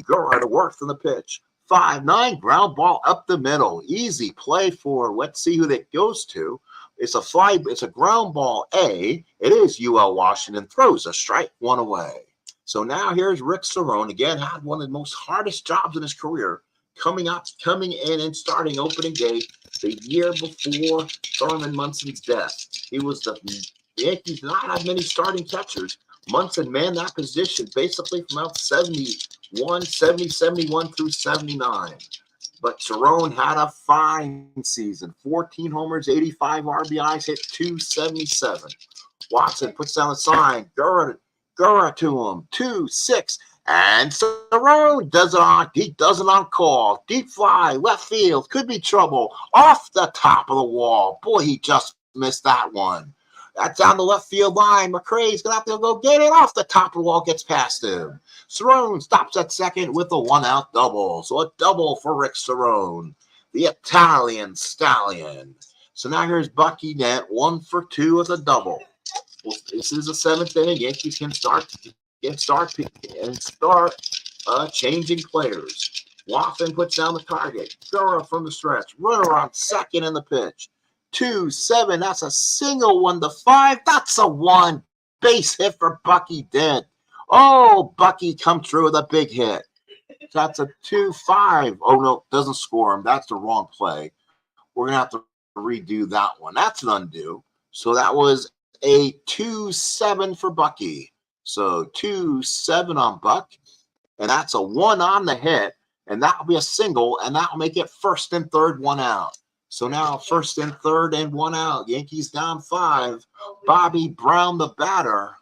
Gura to work from the pitch. 5-9, ground ball up the middle. Easy play for, let's see who that goes to. It's a ground ball A. It is UL Washington. Throws a strike, 1 away. So now here's Rick Cerrone. Again, had one of the most hardest jobs in his career. Coming in and starting opening day the year before Thurman Munson's death. The Yankees did not have many starting catchers. Munson manned that position basically from out 71 through 79. But Cerrone had a fine season. 14 homers, 85 RBIs, hit 277. Watson puts down the sign. Gura to him. 2-6. And Cerrone does it on call. Deep fly, left field. Could be trouble. Off the top of the wall. Boy, he just missed that one. That's down the left field line. McRae's going to have to go get it off the top of the wall, gets past him. Cerrone stops at second with a 1-out double. So a double for Rick Cerrone, the Italian stallion. So now here's Bucky Dent, 1 for 2 with a double. Well, this is the 7th inning. Yankees can start changing players. Watson puts down the target. Gura from the stretch. Runner on second in the pitch. 2-7. That's a single 1-5. That's a 1 base hit for Bucky Dent. Oh, Bucky come through with a big hit. That's a 2-5. Oh, no, doesn't score him. That's the wrong play. We're going to have to redo that one. That's an undo. So that was a 2-7 for Bucky. So 2-7 on Buck. And that's a 1 on the hit. And that'll be a single. And that'll make it first and third, 1 out. So now first and third and 1 out. Yankees down 5. Bobby Brown, the batter.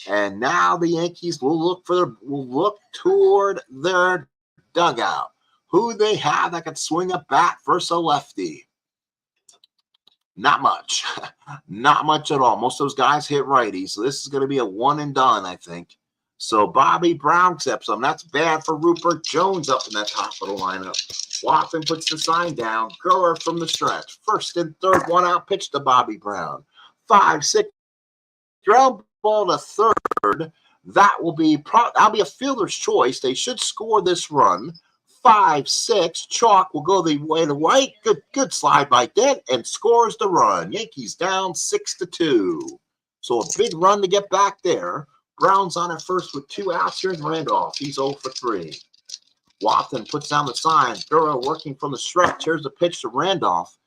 And now the Yankees will look toward their dugout. Who they have that can swing a bat versus a lefty? Not much. Not much at all. Most of those guys hit righty. So this is going to be a 1 and done, I think. So Bobby Brown steps him. That's bad for Rupert Jones up in that top of the lineup. Watson puts the sign down. Gura from the stretch. First and third, 1 out pitch to Bobby Brown. 5-6. Ground ball to third. That'll be a fielder's choice. They should score this run. 5-6. Chalk will go the way to right. Good slide by Dent and scores the run. Yankees down 6-2. So a big run to get back there. Brown's on at first with 2 outs. Here's Randolph. He's 0 for 3. Watson puts down the sign. Gura working from the stretch. Here's the pitch to Randolph.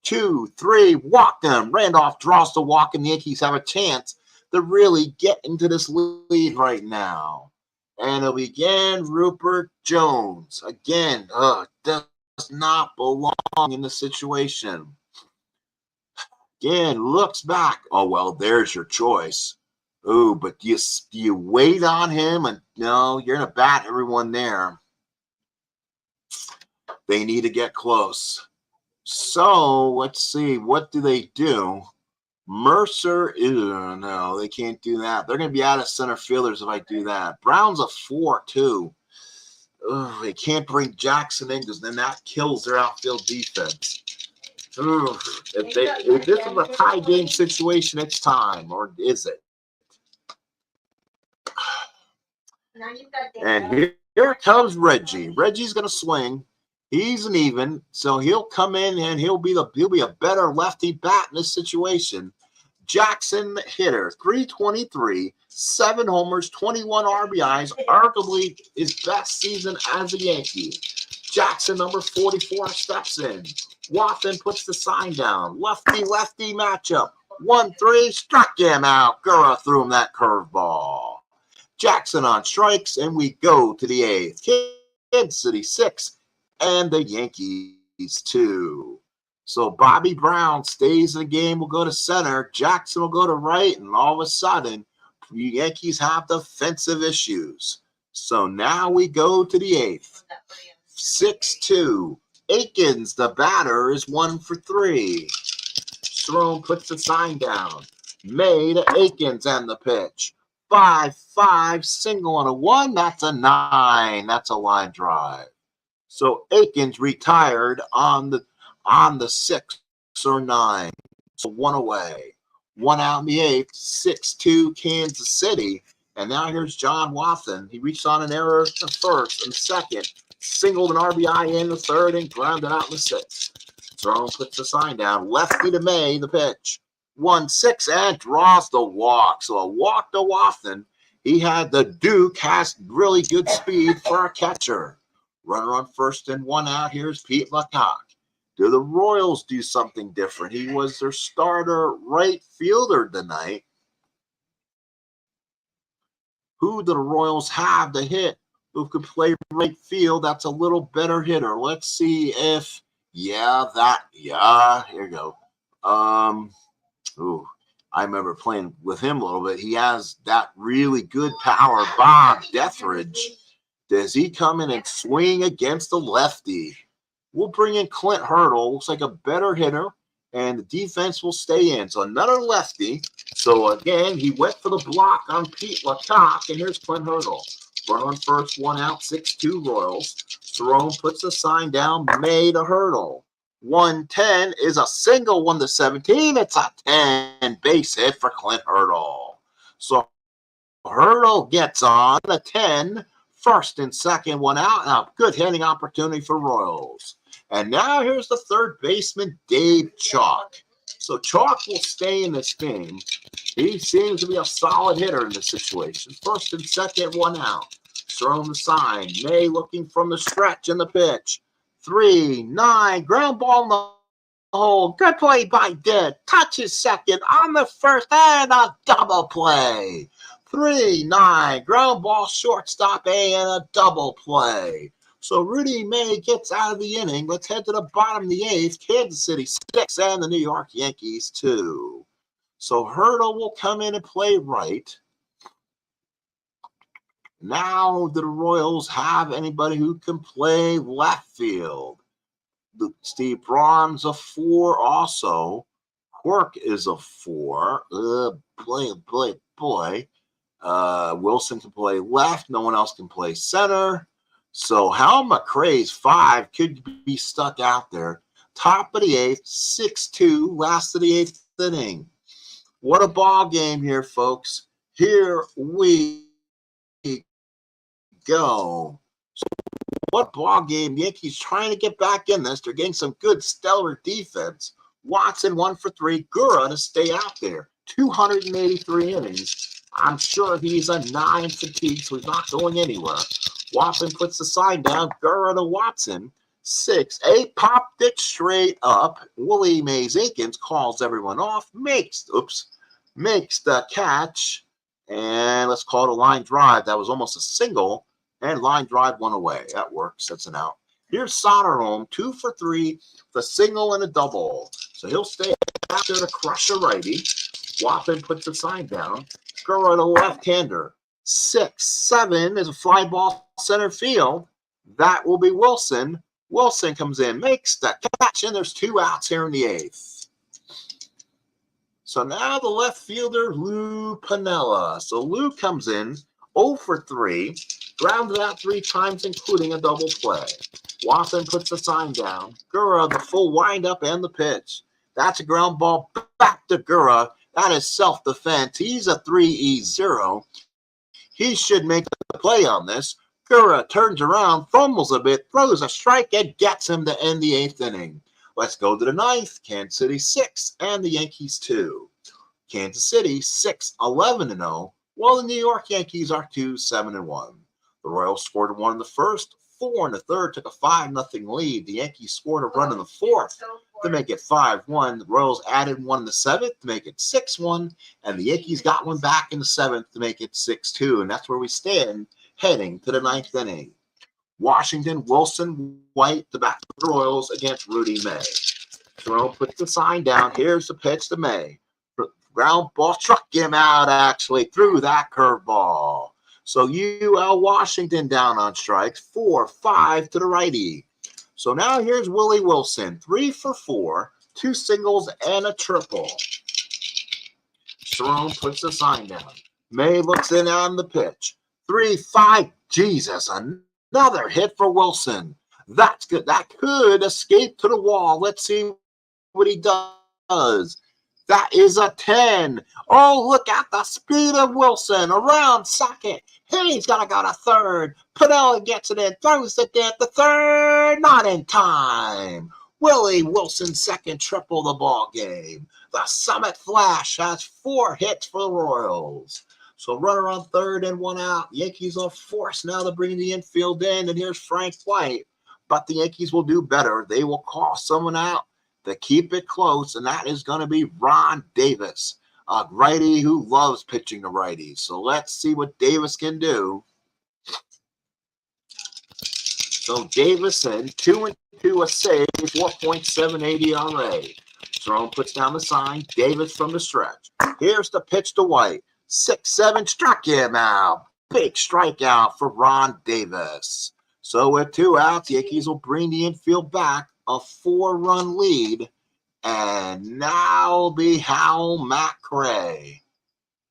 2-3. Walk him. Randolph draws the walk, and the Yankees have a chance to really get into this lead right now. And it'll begin Rupert Jones. Again, does not belong in the situation. Again, looks back. Oh, well, there's your choice. Oh, but do you wait on him? And no, you're going to bat everyone there. They need to get close. So let's see. What do they do? Mercer, no, they can't do that. They're going to be out of center fielders if I do that. Brown's a 4-2. They can't bring Jackson in because then that kills their outfield defense. If this is a tie game situation, it's time, or is it? And here comes Reggie. Reggie's going to swing. He's an even, so he'll come in and he'll be a better lefty bat in this situation. Jackson hitter, 323, 7 homers, 21 RBIs, arguably his best season as a Yankee. Jackson, number 44, steps in. Watson puts the sign down. Lefty-lefty matchup. 1-3, struck him out. Gura threw him that curveball. Jackson on strikes, and we go to the 8th. Kansas City 6. And the Yankees 2. So Bobby Brown stays in the game, will go to center. Jackson will go to right, and all of a sudden, the Yankees have defensive issues. So now we go to the 8th. 6-2. Aikens, the batter, is 1 for 3. Cerrone puts the sign down. May to Aikens and the pitch. 5-5, single on a 1. That's a 9. That's a line drive. So Aikens retired on the 6 or 9. So 1 away. 1 out in the 8th. 6-2 Kansas City. And now here's John Watson. He reached on an error in the first and second. Singled an RBI in the third and grounded out in the 6th. Cerrone puts the sign down. Lefty to May, the pitch. 1-6 and draws the walk. So a walk to Watson. He had the Duke, has really good speed for a catcher. Runner on first and 1 out. Here's Pete Lecoq. Do the Royals do something different? He was their starter right fielder tonight. Who do the Royals have to hit who could play right field? That's a little better hitter. Let's see if, here you go. I remember playing with him a little bit. He has that really good power. Bob Deathridge. Does he come in and swing against the lefty? We'll bring in Clint Hurdle. Looks like a better hitter, and the defense will stay in. So another lefty. So again, he went for the block on Pete Lecoq, and here's Clint Hurdle. Run on first, 1 out, 6-2 Royals. Jerome puts the sign down, made a Hurdle. 110 is a single, 1-17. It's a 10 base hit for Clint Hurdle. So Hurdle gets on a 10, first and second, 1 out. Now, good hitting opportunity for Royals. And now here's the third baseman, Dave Chalk. So Chalk will stay in this game. He seems to be a solid hitter in this situation. First and second, 1 out. Throwing the sign. May looking from the stretch in the pitch. 3-9. Ground ball in the hole. Good play by Dick. Touches second on the first and a double play. 3-9. Ground ball shortstop A and a double play. So Rudy May gets out of the inning. Let's head to the bottom of the 8th. Kansas City 6 and the New York Yankees 2. So Hurdle will come in and play right. Now do the Royals have anybody who can play left field? Steve Braun's a 4 also. Quirk is a 4. Boy. Wilson can play left. No one else can play center. So Hal McRae's 5 could be stuck out there. Top of the 8th, 6-2, last of the 8th inning. What a ball game here, folks. Here we go. So what ball game? Yankees trying to get back in this. They're getting some good stellar defense. Watson 1 for 3. Gura to stay out there. 283 innings. I'm sure he's a 9 fatigue, so he's not going anywhere. Watson puts the sign down. Gura to Watson. 6-8. Popped it straight up. Willie Mays Aikens calls everyone off. Makes the catch. And let's call it a line drive. That was almost a single. And line drive 1 away. That works. That's an out. Here's Soderholm, 2 for 3, the single and a double. So he'll stay out there to crush a righty. Watson puts the sign down. Gura to left-hander. 6-7 is a fly ball center field. That will be Wilson. Wilson comes in, makes the catch, and there's 2 outs here in the 8th. So now the left fielder, Lou Piniella. So Lou comes in, 0 for 3, grounded out 3 times, including a double play. Watson puts the sign down. Gura, the full windup and the pitch. That's a ground ball back to Gura. That is self-defense. He's a 3-0. He should make the play on this. Gura turns around, fumbles a bit, throws a strike, and gets him to end the 8th inning. Let's go to the 9th. Kansas City 6 and the Yankees 2. Kansas City 6-11-0, while the New York Yankees are 2-7-1. The Royals scored 1 in the first, 4 in the third, took a 5-0 lead. The Yankees scored a run in the 4th to make it 5-1. The Royals added 1 in the 7th to make it 6-1, and the Yankees got 1 back in the 7th to make it 6-2, and that's where we stand heading to the 9th inning. Washington, Wilson, White, the back of the Royals against Rudy May. Jerome puts the sign down. Here's the pitch to May. Ground ball struck him out, actually, through that curveball. So UL Washington down on strikes, 4-5 to the righty. So now here's Willie Wilson, 3 for 4, 2 singles and a triple. Jerome puts the sign down. May looks in on the pitch. 3-5. Jesus, another hit for Wilson. That's good. That could escape to the wall. Let's see what he does. That is a 10. Oh, look at the speed of Wilson around second. He's got to go to third. Piniella gets it in, throws it at the third. Not in time. Willie Wilson second triple the ball game. The Summit Flash has 4 hits for the Royals. So runner on third and 1 out. Yankees are forced now to bring the infield in, and here's Frank White. But the Yankees will do better. They will call someone out to keep it close, and that is going to be Ron Davis, a righty who loves pitching to righties. So let's see what Davis can do. So Davison, 2-2 a save, 4.78 ERA. Jerome puts down the sign. Davis from the stretch. Here's the pitch to White. 6-7, struck him out. Big strikeout for Ron Davis. So with 2 outs, Yankees will bring the infield back, a 4-run lead. And now be Hal McRae.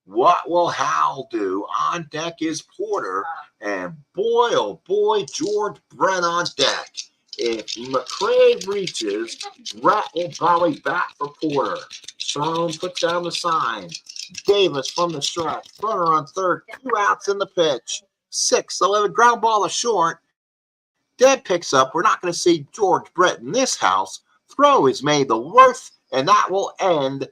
What will Hal do? On deck is Porter. And boy, oh boy, George Brett on deck. If McRae reaches, Rat will volley back for Porter. Sloan puts down the sign. Davis from the stretch. Runner on third. 2 outs in the pitch. 6-11 ground ball to short. Dent picks up. We're not going to see George Brett in this house. Throw is made the worth, and that will end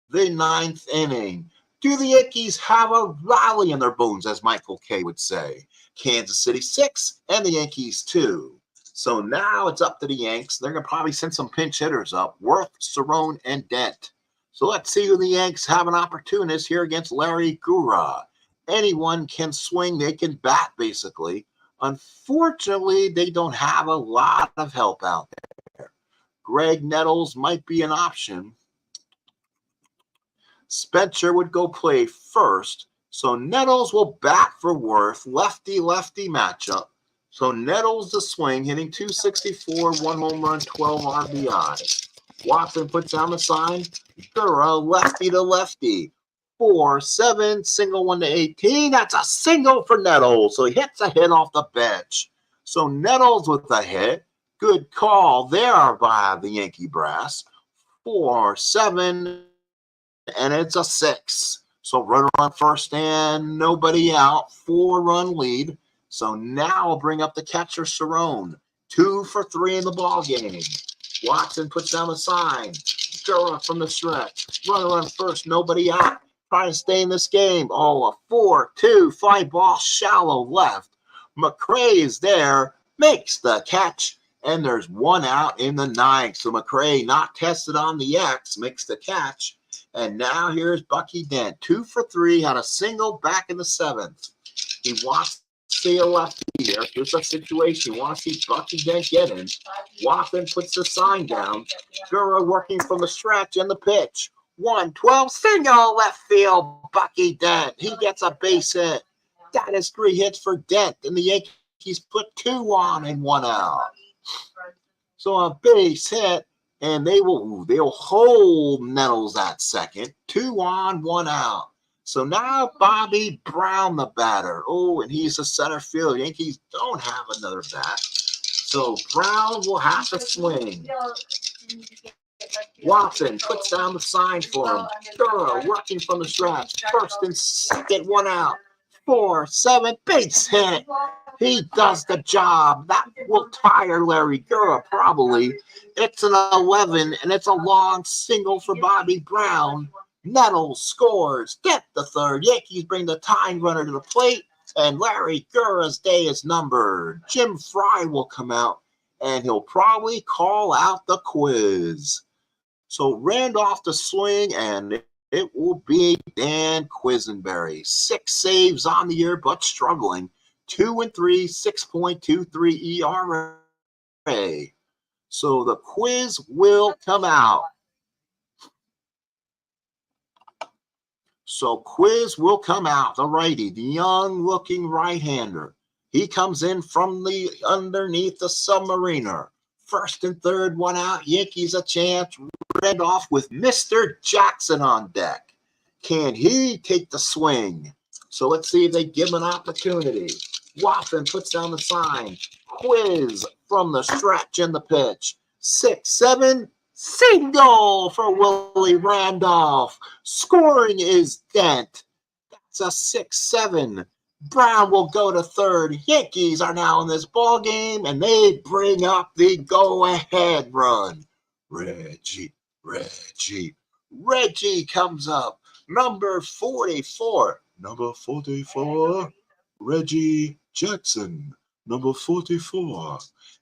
the 9th inning. Do the Yankees have a rally in their bones, as Michael Kay would say? Kansas City 6 and the Yankees 2. So now it's up to the Yanks. They're going to probably send some pinch hitters up. Worth, Cerrone, and Dent. So let's see who the Yanks have an opportunist here against Larry Gura. Anyone can swing. They can bat, basically. Unfortunately, they don't have a lot of help out there. Greg Nettles might be an option. Spencer would go play first. So Nettles will bat for Worth. Lefty-lefty matchup. So Nettles the swing, hitting .264, 1 home run, 12 RBI. Watson puts down the sign. Gura, lefty to lefty. 4-7, single 1 to 18. That's a single for Nettles. So he hits a hit off the bench. So Nettles with a hit. Good call there by the Yankee brass. 4-7, and it's a 6. So runner on first and nobody out. 4-run lead. So now we'll bring up the catcher, Cerrone. 2 for 3 in the ball game. Watson puts down the sign. Gura from the stretch. Runner on first, nobody out. Trying to stay in this game. Oh, a 4-2 fly ball shallow left. McRae is there, makes the catch, and there's 1 out in the 9th. So McRae, not tested on the X, makes the catch. And now here's Bucky Dent. 2 for 3, had a single back in the 7th. He wants to see a lefty here. Here's a situation. You want to see Bucky Dent get in. Watson puts the sign down. Gura working from the stretch and the pitch. 1-12 single left field. Bucky Dent. He gets a base hit. That is 3 hits for Dent. And the Yankees put 2 on and 1 out. So a base hit. And they'll hold Nettles at second. 2 on, 1 out. So now Bobby Brown, the batter. Oh, and he's a center field. Yankees don't have another bat. So Brown will have to swing. Watson puts down the sign for him. Gura working from the stretch. First and second, 1 out. 4-7, base hit. He does the job. That will tire Larry Gura probably. It's an 11, and it's a long single for Bobby Brown. Nettles scores. Get the third. Yankees bring the tying runner to the plate, and Larry Gura's day is numbered. Jim Fry will come out, and he'll probably call out the quiz. So Randolph to swing, and it will be Dan Quisenberry. 6 saves on the year, but struggling. 2-3, 6.23 ERA. So the quiz will come out. The righty, the young-looking right-hander. He comes in from the underneath the submariner. First and third, 1 out. Yankees a chance. Randolph with Mr. Jackson on deck. Can he take the swing? So let's see if they give him an opportunity. Watson puts down the sign. Quiz from the stretch and the pitch. 6-7, single for Willie Randolph. Scoring is Dent. That's a 6-7. Brown will go to third. Yankees are now in this ball game, and they bring up the go-ahead run. Reggie comes up. Number 44. Reggie Jackson. Number 44.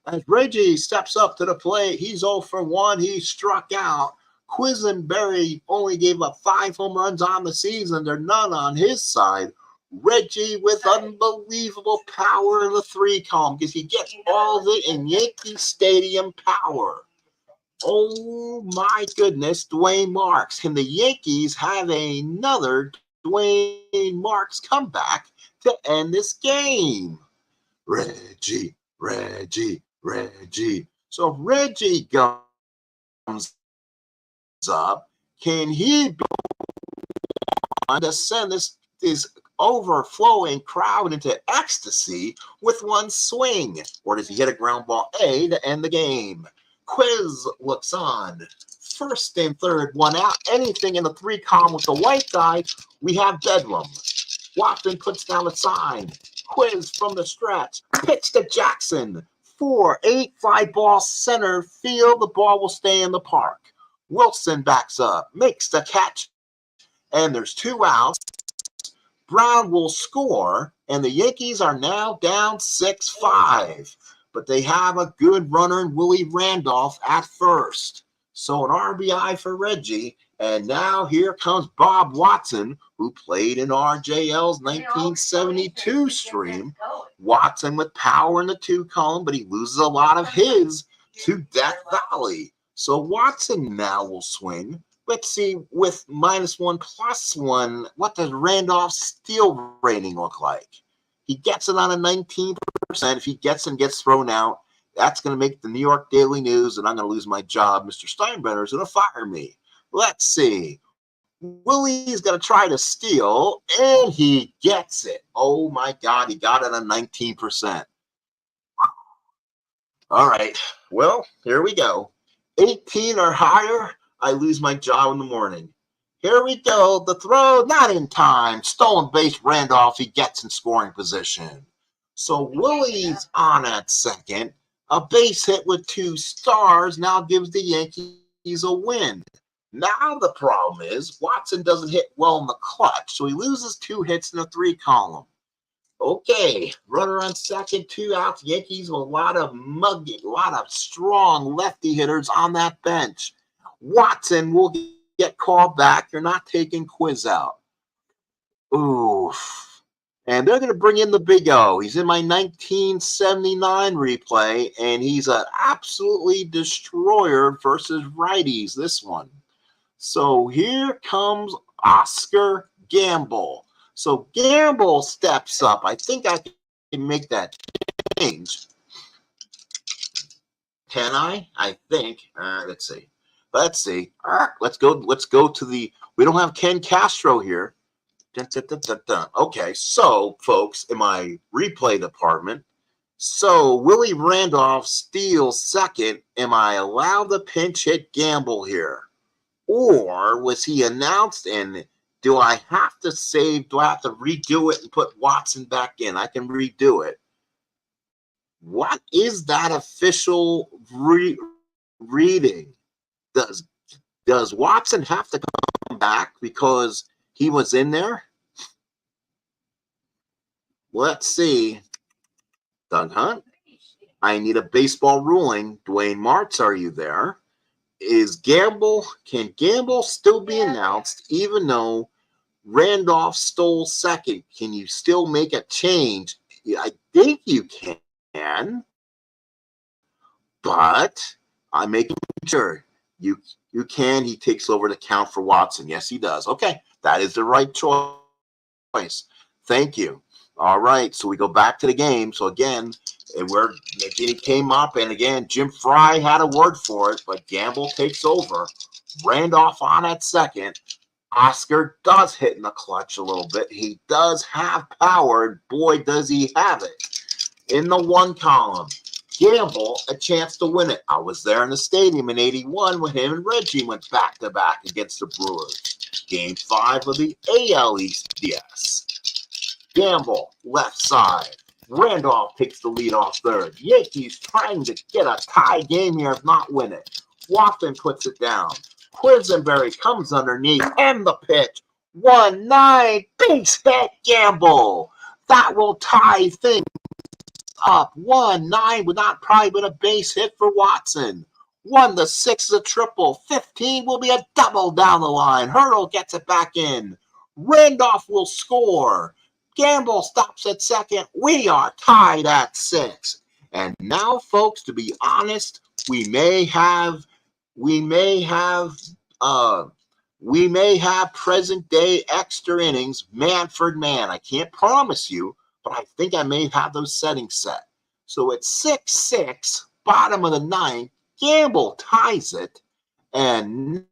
As Reggie steps up to the plate, he's 0 for 1. He struck out. Quisenberry only gave up 5 home runs on the season. There are none on his side. Reggie with unbelievable power in the 3 column because he gets all of it in Yankee Stadium power. Oh my goodness, Dwayne Marks. Can the Yankees have another Dwayne Marks comeback to end this game? Reggie. So if Reggie comes up, can he to send this overflowing crowd into ecstasy with one swing? Or does he hit a ground ball A to end the game? Quiz looks on. First and third, one out. Anything in the 3 column with the white guy, we have Bedlam. Watson puts down the sign. Quiz from the stretch. Pitch to Jackson. 4-8, fly ball center field. The ball will stay in the park. Wilson backs up, makes the catch, and there's 2 outs. Brown will score, and the Yankees are now down 6-5. But they have a good runner in Willie Randolph at first. So an RBI for Reggie. And now here comes Bob Watson, who played in RJL's 1972 stream. Watson with power in the 2 column, but he loses a lot of his to Death Valley. So Watson now will swing. Let's see, with -1, +1, what does Randolph's steal rating look like? He gets it on a 19%. If he gets and gets thrown out, that's going to make the New York Daily News, and I'm going to lose my job. Mr. Steinbrenner is going to fire me. Let's see. Willie's going to try to steal, and he gets it. Oh, my God. He got it on 19%. All right. Well, here we go. 18 or higher, I lose my job in the morning. Here we go. The throw, not in time. Stolen base, Randolph. He gets in scoring position. So Willie's on at second. A base hit with 2 stars now gives the Yankees a win. Now the problem is Watson doesn't hit well in the clutch, so he loses 2 hits in the 3 column. Okay, runner on second, 2 outs. Yankees with a lot of strong lefty hitters on that bench. Watson will get called back. They're not taking Quiz out. Oof. And they're going to bring in the Big O. He's in my 1979 replay, and he's an absolutely destroyer versus righties, this one. So here comes Oscar Gamble. So Gamble steps up. I think I can make that change. Can I? I think. Let's see. Let's see. Let's go to the. We don't have Ken Castro here. Dun, dun, dun, dun, dun. Okay, so folks, in my replay department, so Willie Randolph steals second. Am I allowed the pinch hit Gamble here, or was he announced? And do I have to save? Do I have to redo it and put Watson back in? I can redo it. What is that official reading? Does Watson have to come back because he was in there? Let's see. Doug Hunt, I need a baseball ruling. Dwayne Martz, are you there? Can Gamble still be announced even though Randolph stole second? Can you still make a change? I think you can, but I'm making sure you can. He takes over the count for Watson. Yes, he does. Okay, that is the right choice. Thank you. All right, so we go back to the game. So again, it came up, and again, Jim Fry had a word for it, but Gamble takes over. Randolph on at second. Oscar does hit in the clutch a little bit. He does have power, and boy, does he have it. In the 1 column, Gamble a chance to win it. I was there in the stadium in '81 when him and Reggie went back-to-back against the Brewers. Game 5 of the AL East. Yes. Gamble, left side. Randolph takes the lead off third. Yankees trying to get a tie game here, if not win it. Watson puts it down. Quisenberry comes underneath, and the pitch. 1-9, base hit Gamble. That will tie things up. 1-9 would not probably been a base hit for Watson. 1-6 is a triple. 15 will be a double down the line. Hurdle gets it back in. Randolph will score. Gamble stops at second. We are tied at 6. And now, folks, to be honest, we may have present day extra innings, man for man. I can't promise you, but I think I may have those settings set. So at 6-6, bottom of the 9th, Gamble ties it, and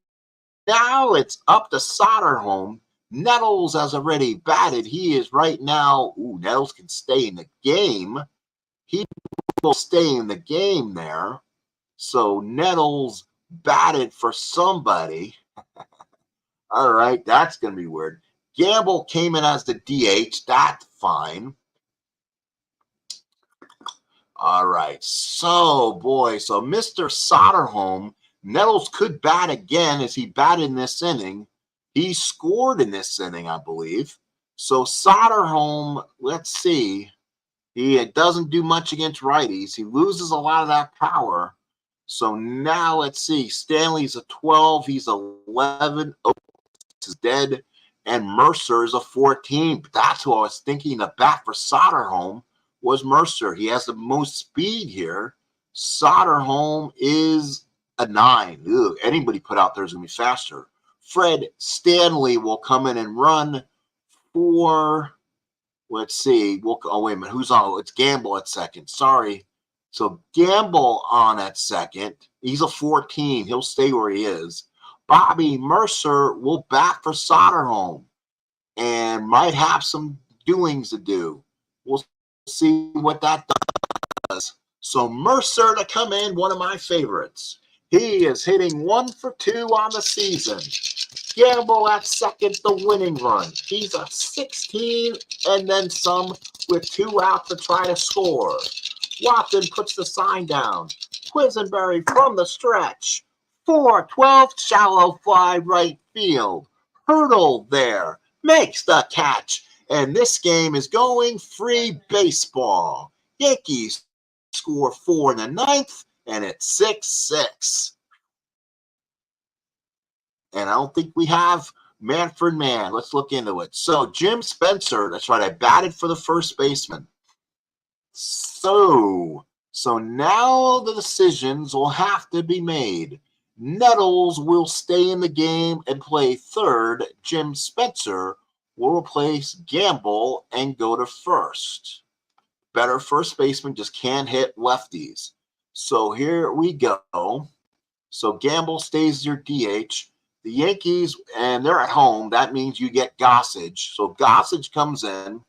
now it's up to Soderholm Nettles has already batted. He is right now. Ooh, Nettles can stay in the game. He will stay in the game there. So Nettles batted for somebody. All right, that's going to be weird. Gamble came in as the DH. That's fine. All right. So, boy, so Mr. Soderholm, Nettles could bat again as he batted in this inning. He scored in this inning, I believe. So Soderholm, let's see. He doesn't do much against righties. He loses a lot of that power. So now let's see. Stanley's a 12. He's 11. Oates is dead. And Mercer is a 14. That's who I was thinking. The bat for Soderholm was Mercer. He has the most speed here. Soderholm is a 9. Ugh, anybody put out there is going to be faster. Fred Stanley will come in and run for, let's see. Oh, wait a minute. Who's on? It's Gamble at second. Sorry. So Gamble on at second. He's a 14. He'll stay where he is. Bobby Mercer will bat for Soderholm and might have some doings to do. We'll see what that does. So Mercer to come in, one of my favorites. He is hitting 1 for 2 on the season. Gamble at second, the winning run. He's a 16 and then some with 2 out to try to score. Watson puts the sign down. Quisenberry from the stretch. 4-12, shallow fly right field. Hurdle there. Makes the catch. And this game is going free baseball. Yankees score 4 in the 9th, and it's 6-6. And I don't think we have Manfred Man. Let's look into it. So Jim Spencer, that's right, I batted for the first baseman. So now the decisions will have to be made. Nettles will stay in the game and play third. Jim Spencer will replace Gamble and go to first. Better first baseman, just can't hit lefties. So here we go. So Gamble stays your DH. The Yankees, and they're at home. That means you get Gossage. So Gossage comes in,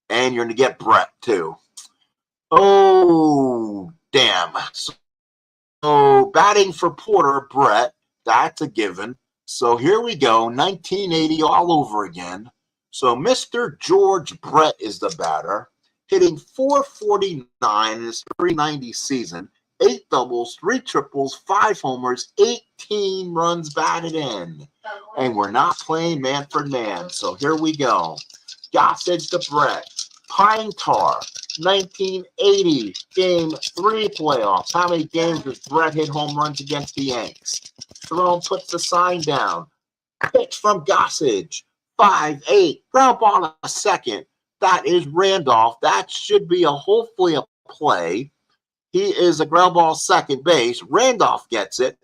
and you're going to get Brett too. Oh, damn. So batting for Porter, Brett, that's a given. So here we go, 1980 all over again. So Mr. George Brett is the batter, hitting 449 in his 390 season, 8 doubles, 3 triples, 5 homers, 18 runs batted in. And we're not playing Manfred Man. So here we go. Gossage to Brett. Pine Tar, 1980, Game 3 playoffs. How many games does Brett hit home runs against the Yanks? Jerome puts the sign down. Pitch from Gossage, 5-8, ground ball a second. That is Randolph. That should be hopefully a play. He is a ground ball second base. Randolph gets it,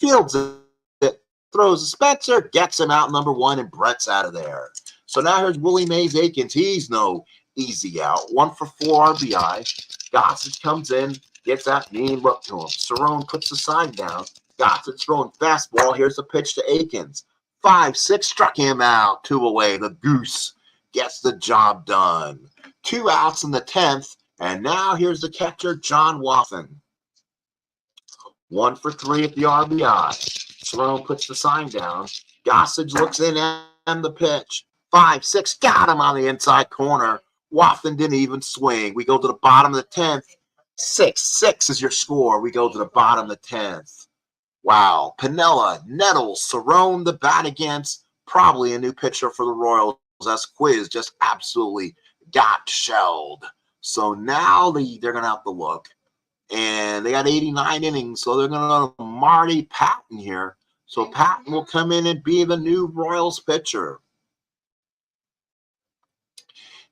fields it, throws to Spencer, gets him out number 1, and Brett's out of there. So now here's Willie Mays Aikens. He's no easy out. 1 for 4 RBI. Gossage comes in, gets that mean look to him. Cerrone puts the sign down. Gossage throwing fastball. Here's the pitch to Aikens. 5-6, struck him out. 2 away. The Goose gets the job done. 2 outs in the 10th. And now here's the catcher, John Watson. 1 for 3 at the RBI. Cerrone puts the sign down. Gossage looks in and the pitch. 5-6, got him on the inside corner. Watson didn't even swing. We go to the bottom of the 10th. 6-6 is your score. We go to the bottom of the 10th. Wow. Piniella, Nettles, Cerrone, the bat against. Probably a new pitcher for the Royals. That's Quiz just absolutely got shelled. So now they're going to have to look. And they got 89 innings, so they're going to Marty Patton here. So Patton will come in and be the new Royals pitcher.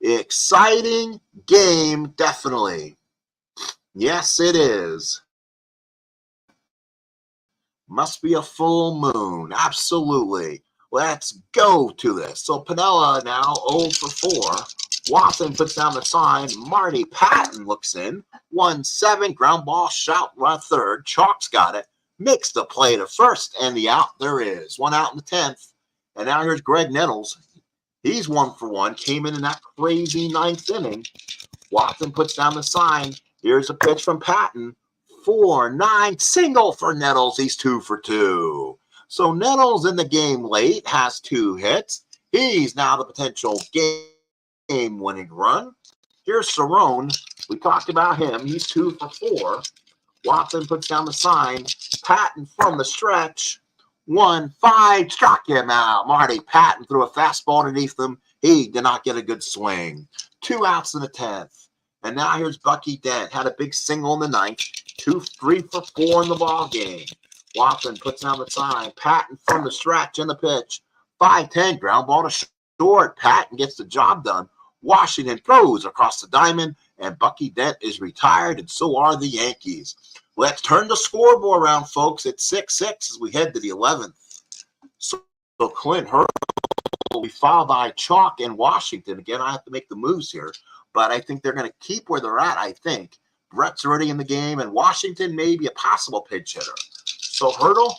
Exciting game, definitely. Yes, it is. Must be a full moon. Absolutely. Let's go to this. So Piniella now 0 for 4. Watson puts down the sign. Marty Patton looks in. 1-7. Ground ball shot right third. Chalk's got it. Makes the play to first. And the out there is. 1 out in the 10th. And now here's Greg Nettles. He's 1 for 1. Came in that crazy 9th inning. Watson puts down the sign. Here's a pitch from Patton. 4-9 single for Nettles. He's 2 for 2. So Nettles in the game late has 2 hits. He's now the potential game-winning run. Here's Cerrone. We talked about him. He's 2 for 4. Watson puts down the sign. Patton from the stretch. 1-5. Struck him out. Marty Patton threw a fastball underneath him. He did not get a good swing. 2 outs in the 10th. And now here's Bucky Dent. Had a big single in the 9th. 3 for 4 in the ball game. Watson puts down the sign. Patton from the stretch in the pitch. 5-10. Ground ball to short. Patton gets the job done. Washington throws across the diamond, and Bucky Dent is retired, and so are the Yankees. Let's turn the scoreboard around, folks. It's 6-6 as we head to the 11th. So Clint Hurdle will be followed by Chalk and Washington. Again, I have to make the moves here, but I think they're going to keep where they're at, I think. Brett's already in the game, and Washington may be a possible pinch hitter. So Hurdle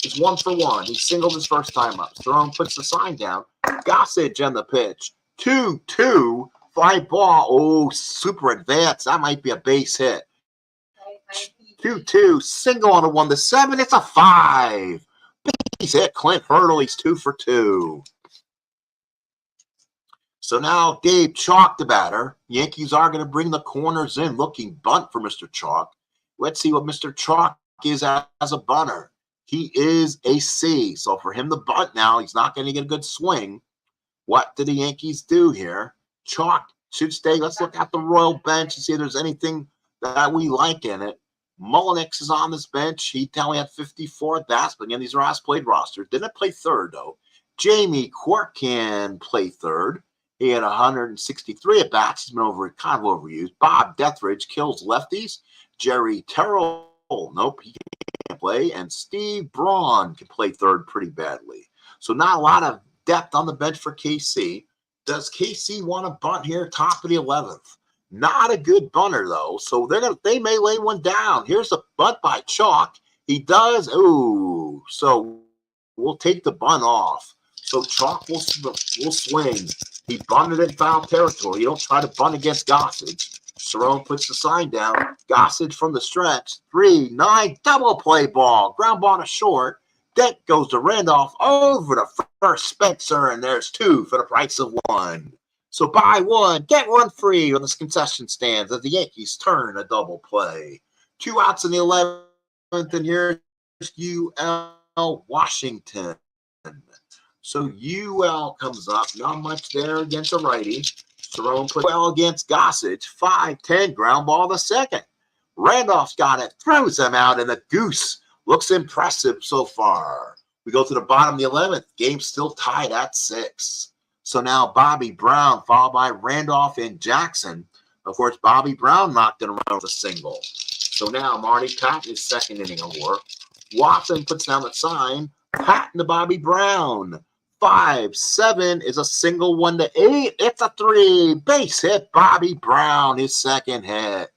is 1 for 1. He singled his first time up. Cerrone puts the sign down. Gossage on the pitch. 2-2, fly ball. Oh, super advanced. That might be a base hit. 2-2, single on a 1-7. It's a 5. Base hit. Clint Hurdle. He's 2 for 2. So now Dave Chalk, the batter. Yankees are going to bring the corners in. Looking bunt for Mr. Chalk. Let's see what Mr. Chalk is as a bunter. He is a C. So for him to bunt now, he's not going to get a good swing. What did the Yankees do here? Chalk should stay. Let's look at the Royal bench and see if there's anything that we like in it. Mullenix is on this bench. He only had 54 at bats, but again, these are as-played rosters. Didn't play third, though. Jamie Quirk can play third. He had 163 at bats. He's been kind of overused. Bob Deathridge kills lefties. Jerry Terrell, nope, he can't play. And Steve Braun can play third pretty badly. So not a lot of depth on the bench for KC. Does KC want to bunt here top of the 11th? Not a good bunter, though. So they may lay one down. Here's a bunt by Chalk. He does. Ooh. So we'll take the bunt off. So Chalk will swing. He bunted in foul territory. You don't try to bunt against Gossage. Cerrone puts the sign down. Gossage from the stretch. 3-9 double play ball. Ground ball to short. Dent goes to Randolph over to first Spencer, and there's 2 for the price of 1. So buy 1, get 1 free on this concession stands as the Yankees turn a double play. 2 outs in the 11th, and here's UL Washington. So UL comes up, not much there against a righty. Cerrone put well against Gossage. 5-10, ground ball to second. Randolph's got it, throws him out, and the goose looks impressive so far. We go to the bottom of the 11th. Game still tied at 6. So now Bobby Brown, followed by Randolph and Jackson. Of course, Bobby Brown knocked it around with a single. So now Marty Patton is second inning of work. Watson puts down the sign. Patton to Bobby Brown. 5-7 is a single 1-8. It's a 3. Base hit Bobby Brown, his second hit.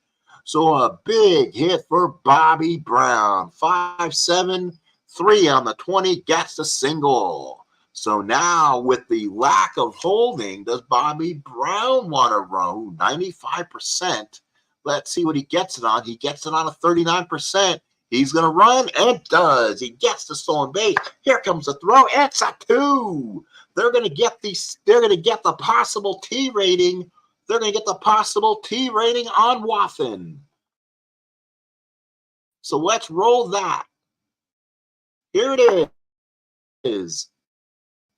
So a big hit for Bobby Brown. 5-7, 3 on the 20, gets the single. So now with the lack of holding, does Bobby Brown want to run? 95%. Let's see what he gets it on. He gets it on a 39%. He's going to run, and does. He gets the stolen base. Here comes the throw. It's a 2. They're going to get the possible T rating. They're going to get the possible T rating on Watson. So let's roll that. Here it is.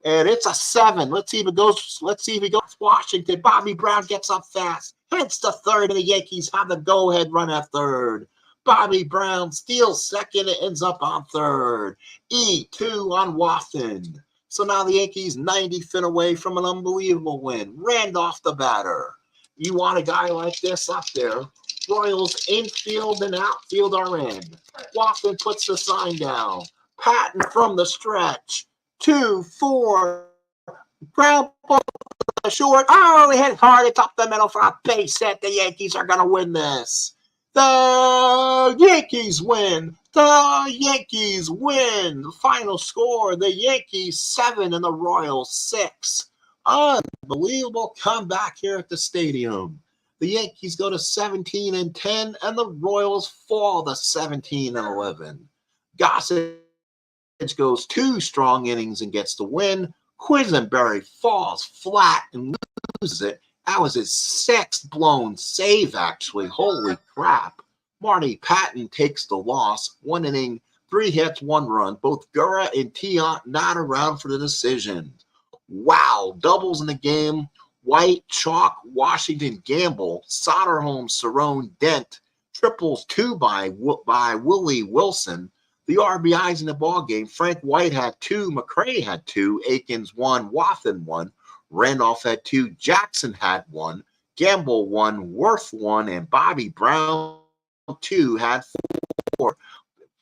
And it's a 7. Let's see if it goes. Let's see if it goes. Washington. Bobby Brown gets up fast. Hits the third, and the Yankees have the go-ahead run at third. Bobby Brown steals second. It ends up on third. E2 on Watson. So now the Yankees 90 feet away from an unbelievable win. Randolph the batter. You want a guy like this up there. Royals infield and outfield are in. Watson puts the sign down. Patton from the stretch. 2-4. Ground ball short. Oh, he hit hard. It's up the middle for a base hit. The Yankees are going to win this. The Yankees win. The Yankees win. The final score, the Yankees 7 and the Royals 6. Unbelievable comeback here at the stadium. The Yankees go to 17-10, and the Royals fall to 17-11. Gossage goes 2 strong innings and gets the win. Quisenberry falls flat and loses it. That was his 6th blown save, actually. Holy crap. Marty Patton takes the loss. 1 inning, 3 hits, 1 run. Both Gura and Tiant not around for the decision. Wow. Doubles in the game. White, Chalk, Washington, Gamble, Soderholm, Cerrone, Dent. Triples 2 by Willie Wilson. The RBIs in the ball game. Frank White had 2. McRae had 2. Akins 1. Wathan 1. Randolph had 2. Jackson had 1. Gamble 1. Worth 1. And Bobby Brown 2 had 4.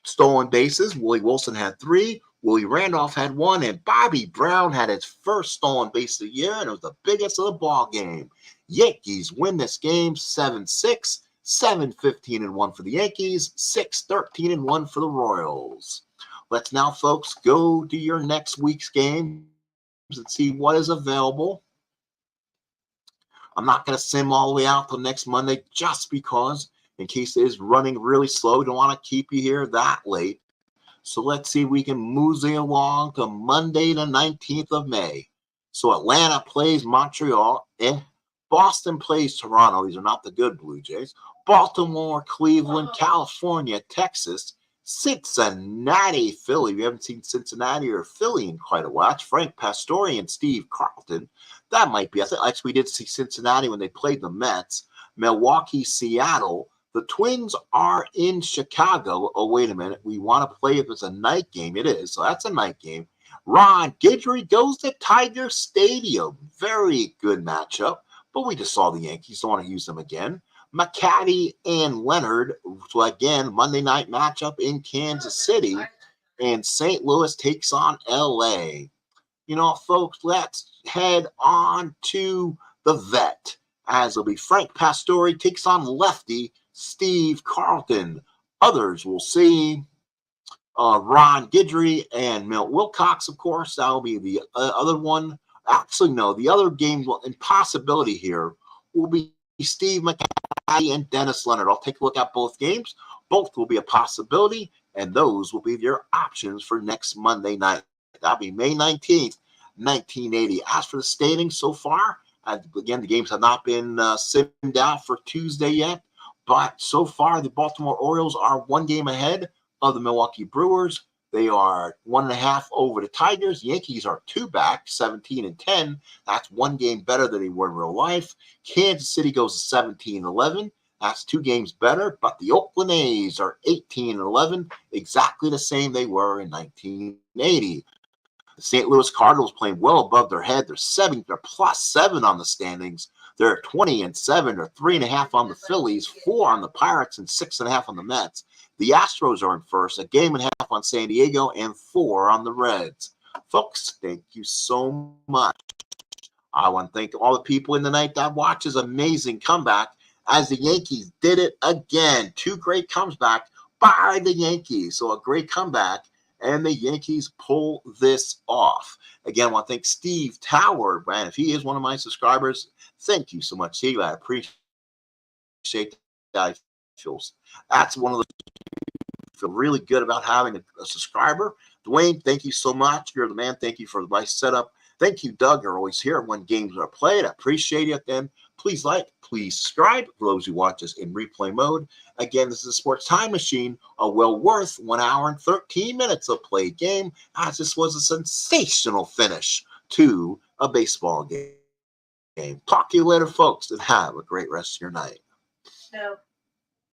Stolen bases. Willie Wilson had 3. Willie Randolph had 1. And Bobby Brown had his first stolen base of the year, and it was the biggest of the ball game. Yankees win this game 7-6. 7-15-1 for the Yankees, 6-13-1 for the Royals. Let's now, folks, go to your next week's games and see what is available. I'm not going to sim all the way out till next Monday just because, in case it is running really slow, don't want to keep you here that late. So let's see if we can mosey along to Monday the 19th of May. So Atlanta plays Montreal. Boston plays Toronto. These are not the good Blue Jays. Baltimore, Cleveland, California, Texas, Cincinnati, Philly. We haven't seen Cincinnati or Philly in quite a while. It's Frank Pastore and Steve Carlton. That might be. I think actually we did see Cincinnati when they played the Mets. Milwaukee, Seattle. The Twins are in Chicago. Oh, wait a minute. We want to play if it's a night game. It is. So that's a night game. Ron Guidry goes to Tiger Stadium. Very good matchup. But we just saw the Yankees. Don't want to use them again. McCaddy and Leonard. So again, Monday night matchup in Kansas City. And St. Louis takes on L.A. You know, folks, let's head on to the vet. As it'll be Frank Pastore takes on lefty Steve Carlton. Others will see Ron Guidry and Milt Wilcox, of course. That'll be the other one. Actually, no, the other game, impossibility here, will be Steve McCaddy and Dennis Leonard. I'll take a look at both games. Both will be a possibility, and those will be your options for next Monday night. That'll be May 19th, 1980. As for the standings so far, again, the games have not been simmed out for Tuesday yet, but so far the Baltimore Orioles are 1 game ahead of the Milwaukee Brewers. They are 1.5 over the Tigers. Yankees are 2 back, 17-10. That's 1 game better than they were in real life. Kansas City goes to 17-11. That's 2 games better. But the Oakland A's are 18-11, exactly the same they were in 1980. The St. Louis Cardinals playing well above their head. They're +7 on the standings. They're 20-7. They're 3.5 on the Phillies, 4 on the Pirates, and 6.5 on the Mets. The Astros are in first, 1.5 games on San Diego, and 4 on the Reds. Folks, thank you so much. I want to thank all the people in the night that watch this amazing comeback as the Yankees did it again. 2 great comebacks by the Yankees. So a great comeback, and the Yankees pull this off. Again, I want to thank Steve Tower, man. If he is one of my subscribers, thank you so much, Steve. I appreciate that. That's one of the feel really good about having a subscriber. Dwayne, thank you so much. You're the man. Thank you for the nice setup. Thank you, Doug. You're always here when games are played. I appreciate it. Then please like, please subscribe for those who watch us in replay mode. Again, this is a Sports Time Machine, a well worth 1 hour and 13 minutes of played game, as this was a sensational finish to a baseball game. Talk to you later, folks, and have a great rest of your night. No.